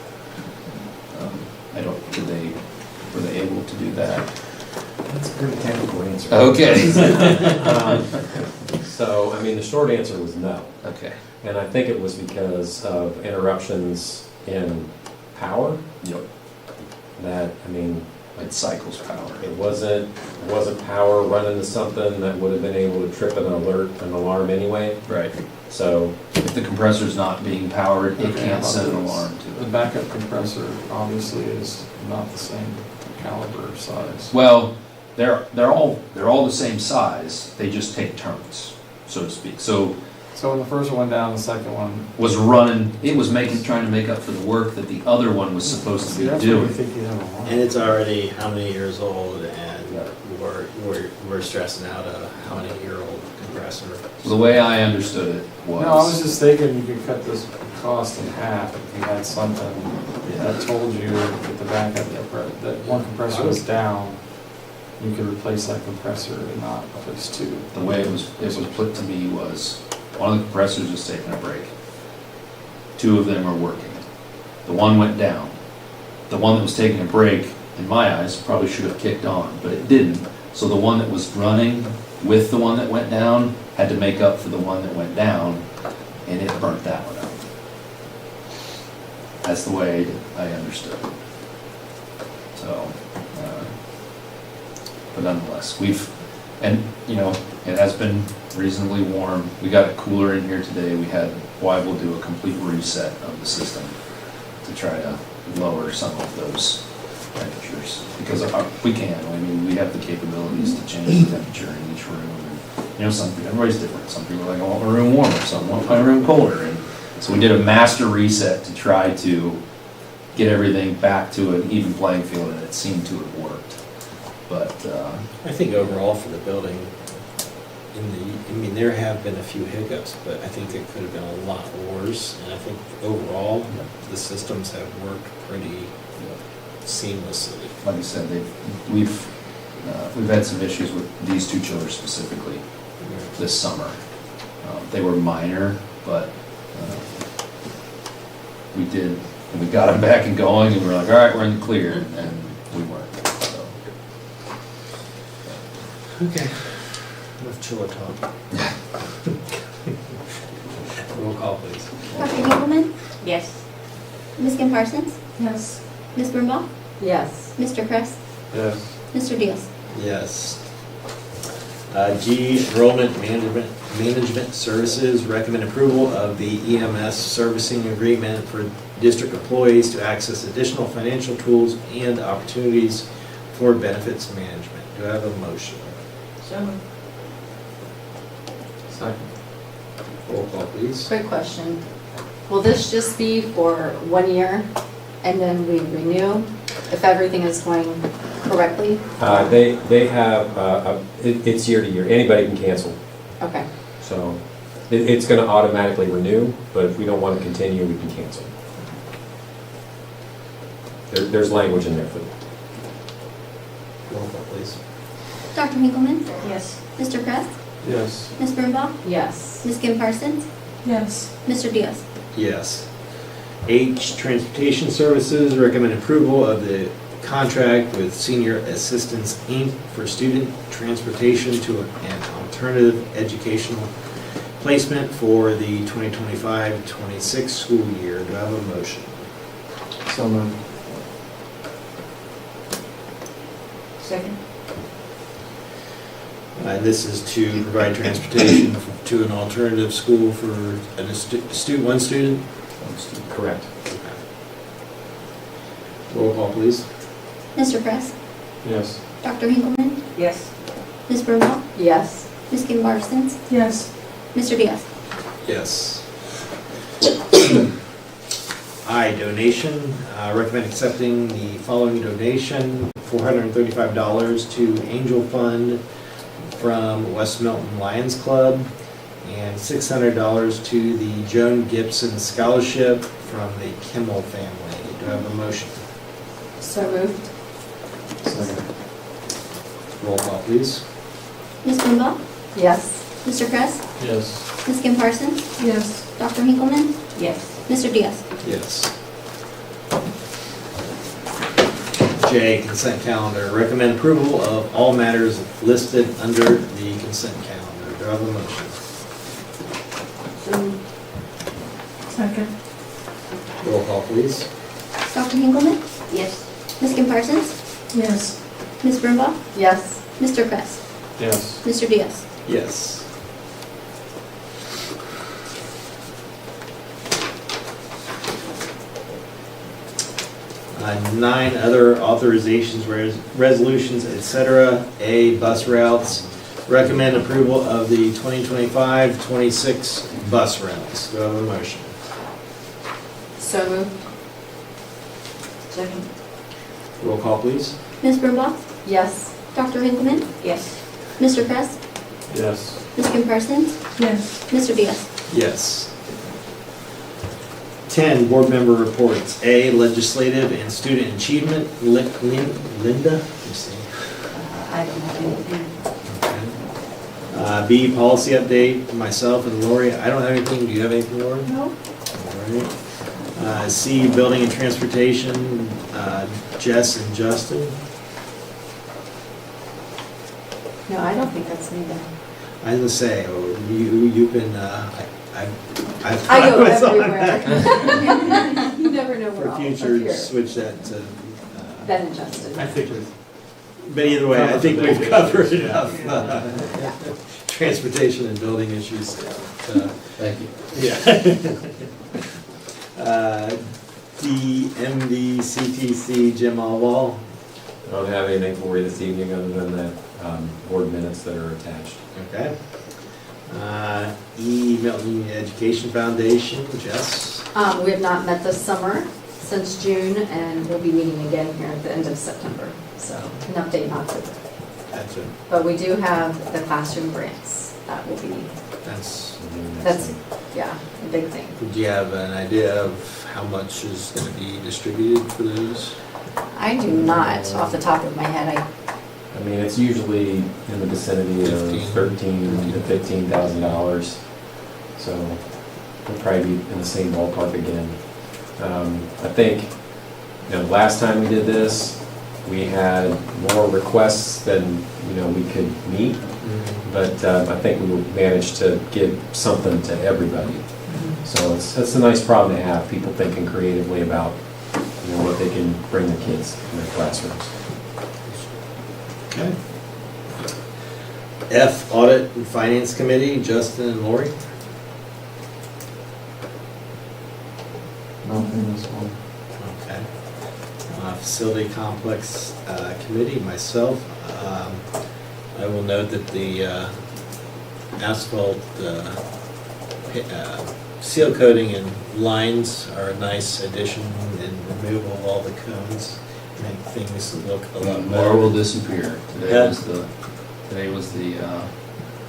Were they able to do that? That's a pretty technical answer. Okay. So, the short answer was no. Okay. And I think it was because of interruptions in power. Yep. That, It cycles power. It wasn't power running to something that would have been able to trip an alarm anyway. Right. So, If the compressor's not being powered, it Okay, can't how set an about this? alarm to The it. backup compressor obviously is not the same caliber size. Well, they're all the same size, they just take turns, so to speak. So So when the first one went down, the second one. was running, it was trying to make up for the work that the other one was supposed to See, be that's where you doing. think you have a line. And it's already how many years old, and we're stressing out a how many year old compressor. The way I understood it was. No, I was just thinking you could cut this cost in half if you had something that told you that the backup, that one compressor was down, you could replace that compressor and not replace two. The way it was put to me was, one of the compressors was taking a break. Two of them are working. The one went down. The one that was taking a break, in my eyes, probably should have kicked on, but it didn't. So the one that was running with the one that went down had to make up for the one that went down, and it burnt that one out. That's the way I understood it. So, but nonetheless, it has been reasonably warm. We got it cooler in here today. We'll do a complete reset of the system to try to lower some of those temperatures. Because we can, we have the capabilities to change the temperature in each room. And, everybody's different. Some people are like, I want my room warmer, some want my room colder. And so we did a master reset to try to get everything back to an even playing field, and it seemed to have worked. But, I think overall for the building, there have been a few hiccups, but I think it could have been a lot worse. And I think overall, the systems have worked pretty seamlessly. like I said, we've had some issues with these two chillers specifically this summer. They were minor, but we got them back and going, and we were like, all right, we're in the clear, and we weren't. So. Okay. Enough chiller talk. Roll call, please. Dr. Engelmann? Yes. Ms. Kim Parsons? Yes. Ms. Brumbaugh? Yes. Mr. Kress? Yes. Mr. Diaz? Yes. G, enrollment management services, recommend approval of the EMS servicing agreement for district employees to access additional financial tools and opportunities for benefits management. Do I have a motion? So moved. Second. Roll call, please. Quick question. Will this just be for 1 year and then we renew if everything is going correctly? they have, it's year to year. Anybody can cancel. Okay. So it's going to automatically renew, but if we don't want to continue, we can cancel. There's language in there for that. Roll call, please. Dr. Engelmann? Yes. Mr. Kress? Yes. Ms. Brumbaugh? Yes. Ms. Kim Parsons? Yes. Mr. Diaz? Yes. H, transportation services, recommend approval of the contract with Senior Assistance, Inc. for student transportation to an alternative educational placement for the 2025-26 school year. Do I have a motion? So moved. Second. This is to provide transportation to an alternative school for one student. Correct. Roll call, please. Mr. Kress? Yes. Dr. Engelmann? Yes. Ms. Brumbaugh? Yes. Ms. Kim Parsons? Yes. Mr. Diaz? Yes. I, donation, recommend accepting the following donation, $435 to Angel Fund from West Milton Lions Club, and $600 to the Joan Gibson Scholarship from the Kimmel family. Do I have a motion? So moved. Second. Roll call, please. Ms. Brumbaugh? Yes. Mr. Kress? Yes. Ms. Kim Parsons? Yes. Dr. Engelmann? Yes. Mr. Diaz? Yes. J, consent calendar. Recommend approval of all matters listed under the consent calendar. Do I have a motion? So moved. Second. Roll call, please. Dr. Engelmann? Yes. Ms. Kim Parsons? Yes. Ms. Brumbaugh? Yes. Mr. Kress? Yes. Mr. Diaz? Yes. 9 other authorizations, resolutions, etc. A, bus routes. Recommend approval of the 2025-26 bus routes. Do I have a motion? So moved. Second. Roll call, please. Ms. Brumbaugh? Yes. Dr. Hinkleman? Yes. Mr. Kress? Yes. Ms. Kim Parsons? Yes. Mr. Diaz? Yes. 10, board member reports. A, legislative and student achievement. Linda? Let's see. I don't have anything. B, policy update, myself and Lori. I don't have anything. Do you have anything, Lori? No. All right. C, building and transportation, Jess and Justin. No, I don't think that's me then. I was gonna say, you've been, I go was on everywhere. that. You never know where For I'll future, appear. switch that to, Ben and Justin. I think it's. but either way, I think we've covered Yeah. enough transportation and building issues. Thank you. Yeah. D, MD, CTC, Jim Alwal. I don't have anything for you this evening other than the board minutes that are attached. Okay. E, Milton-Union Education Foundation, Jess. We have not met this summer since June, and we'll be meeting again here at the end of September. So an update in October. Gotcha. But we do have the classroom grants. That will be, That's, yeah, a big thing. do you have an idea of how much is going to be distributed for those? I do not, off the top of my head. I mean, it's usually in the vicinity of $13,000 to $15,000. So we'll probably be in the same ballpark again. I think, last time we did this, we had more requests than, we could meet. But I think we managed to give something to everybody. So it's a nice problem to have, people thinking creatively about, what they can bring the kids in their classrooms. Okay. F, Audit and Finance Committee, Justin and Lori. Nothing this one. Okay. Facility Complex Committee, myself. I will note that the asphalt seal coating and lines are a nice addition, and removal of all the cones make things look a lot More better. will disappear. Today was the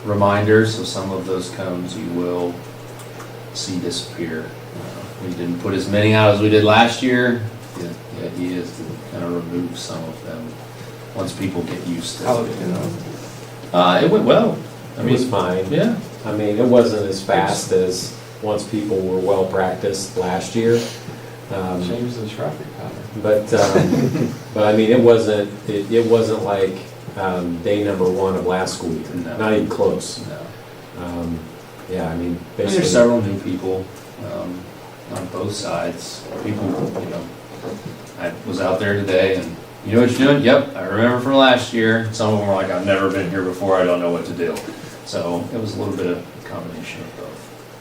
reminder, so some of those cones you will see disappear. We didn't put as many out as we did last year. The idea is to kind of remove some of them once people get used to How it. did it go? It went well. It was fine. Yeah. I mean, it wasn't as fast as once people were well practiced last year. Change the traffic pattern. But I mean, it wasn't like day number 1 of last school year. No. Not even close. No. Yeah, I mean, And basically. there's several new people on both sides. People, I was out there today and, you know what you're doing? Yep, I remember from last year. Some of them were like, I've never been here before, I don't know what to do. So it was a little bit of a combination of both.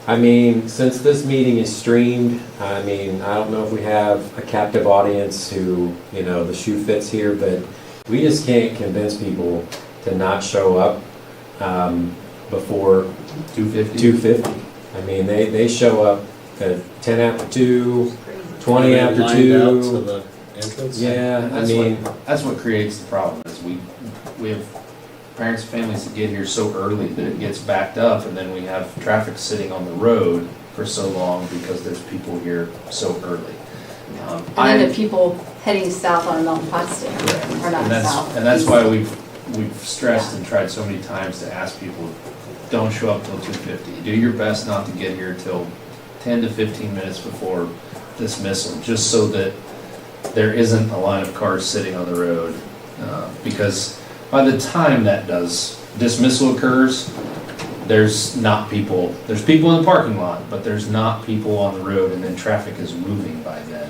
I mean, since this meeting is streamed, I mean, I don't know if we have a captive audience who, the shoe fits here, but we just can't convince people to not show up before 2:50. I mean, they show up at 10 after 2, 20 after Lined 2. out to the entrance? Yeah, I mean, That's what creates the problem, is we have parents and families that get here so early that it gets backed up, and then we have traffic sitting on the road for so long because there's people here so early. And then the people heading south on Milton Potsdam, or not south. And that's why we've stressed and tried so many times to ask people, don't show up till 2:50. Do your best not to get here till 10 to 15 minutes before dismissal, just so that there isn't a line of cars sitting on the road. Because by the time that dismissal occurs, there's people in the parking lot, but there's not people on the road, and then traffic is moving by then.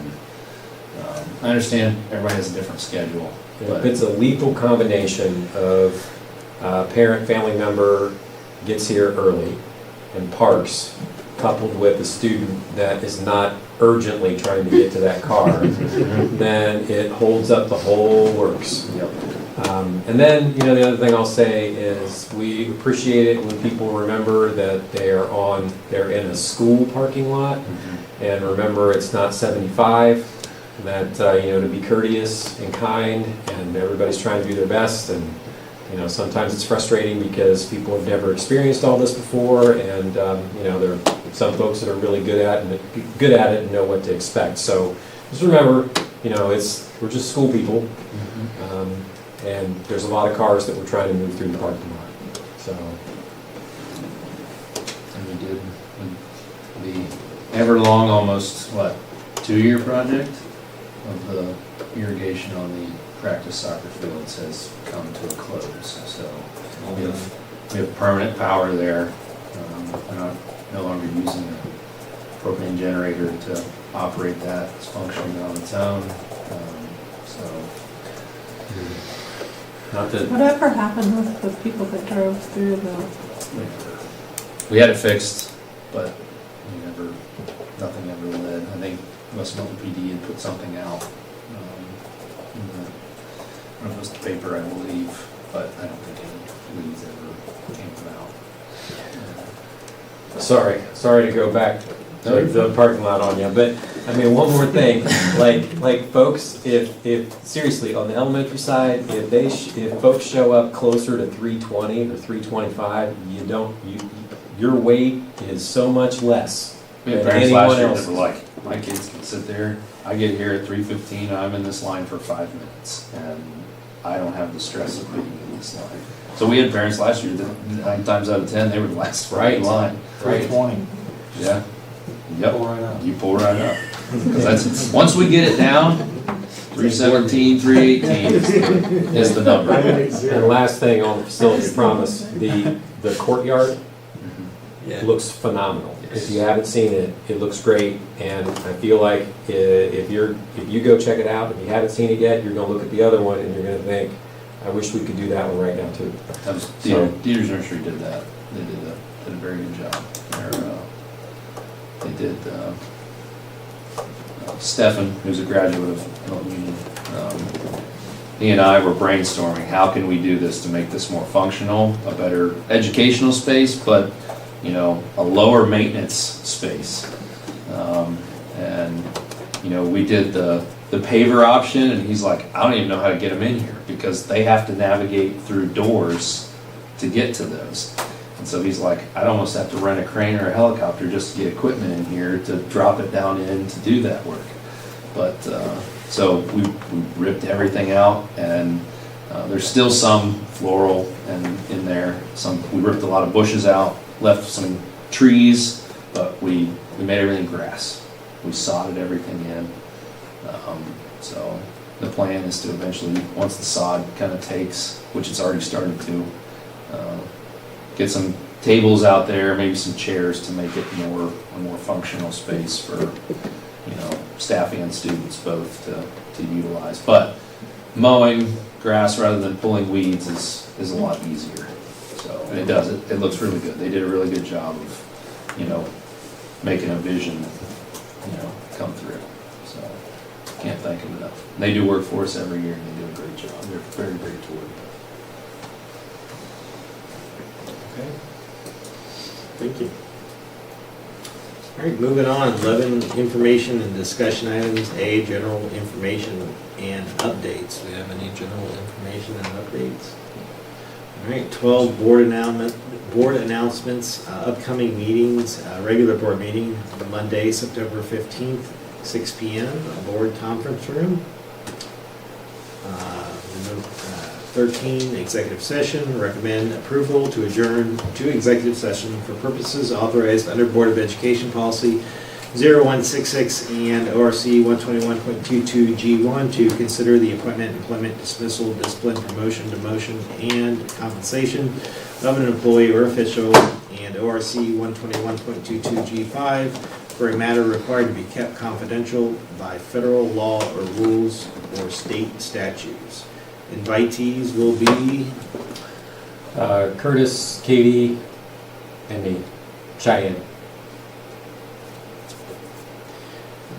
I understand everybody has a different schedule, If but it's a lethal combination of parent, family member gets here early and parks, coupled with a student that is not urgently trying to get to that car, then it holds up the whole works. And then, the other thing I'll say is we appreciate it when people remember that they're in a school parking lot, and remember it's not 75, that, to be courteous and kind, and everybody's trying to do their best, and, sometimes it's frustrating because people have never experienced all this before, and, there are some folks that are really good at it and know what to expect. So just remember, we're just school people, and there's a lot of cars that we're trying to move through the parking lot, so. and we did the ever-long, almost, 2-year project of the irrigation on the practice soccer fields has come to a close. So we have permanent power there. We're not no longer using a propane generator to operate that. It's functioning on its own. Not that, Whatever happened with the people that drove through the, We had it fixed, but nothing ever led. I think West Milton PD had put something out in the, I don't know if it was the paper, I believe, but I don't think any leads ever came about. sorry to go back to the parking lot on you, but, one more thing, like folks, if seriously, on the elementary side, if folks show up closer to 320 or 325, your wait is so much less We had than parents anyone last year that else's. were like, my kids can sit there, I get here at 3:15, I'm in this line for 5 minutes, and I don't have the stress of being in this line. So we had parents last year that 9 times out of 10, they were the last right in line. Right. 320. Yeah. Yep. Pull right up. You pull right up. 'Cause that's, once we get it down, 317, 318 is the number. And last thing on the facility, promise, the courtyard Yeah. looks phenomenal. Yes. If you haven't seen it, it looks great, and I feel like if you go check it out, if you haven't seen it yet, you're gonna look at the other one and you're gonna think, I wish we could do that one right now too. That was, So- Dieter's Nursery did that. They did a very good job. They did, Stefan, who's a graduate of Milton-Union, he and I were brainstorming, how can we do this to make this more functional, a better educational space, but, a lower maintenance space. And, we did the paver option, and he's like, I don't even know how to get them in here, because they have to navigate through doors to get to those. And so he's like, I'd almost have to rent a crane or a helicopter just to get equipment in here to drop it down in to do that work. But, so we ripped everything out, and there's still some floral and in there. We ripped a lot of bushes out, left some trees, but we made everything grass. We sodded everything in. So the plan is to eventually, once the sod kind of takes, which it's already started to, get some tables out there, maybe some chairs to make it a more functional space for, staff and students both to utilize. But mowing grass rather than pulling weeds is a lot easier. So, and it looks really good. They did a really good job of, making a vision, come through. So, can't thank them enough. They do work for us every year, and they do a great job. They're very great to work with. Okay. Thank you. All right, moving on, 11 information and discussion items. A, general information and updates. Do we have any general information and updates? All right, 12, board announcements, upcoming meetings, regular board meeting, Monday, September 15th, 6 p.m., board conference room. 13, executive session, recommend approval to adjourn to executive session for purposes authorized under Board of Education Policy 0166 and ORC 121.22G1 to consider the appointment, employment, dismissal, discipline, promotion, demotion, and compensation of an employee or official, and ORC 121.22G5 for a matter required to be kept confidential by federal law or rules or state statutes. Invitees will be, Curtis, Katie, and me, Cheyenne.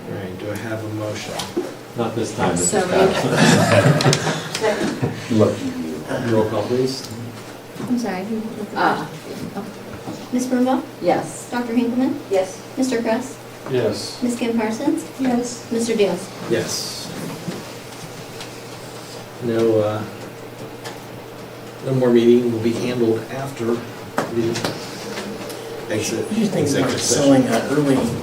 all right, do I have a motion? Not this time, Mr. So Scott. Look. Roll call, please. I'm sorry. Ms. Brumbaugh? Yes. Dr. Hinkleman? Yes. Mr. Kress? Yes. Ms. Kim Parsons? Yes. Mr. Diaz? Yes. No more meeting will be handled after the exit You think about executive session. selling early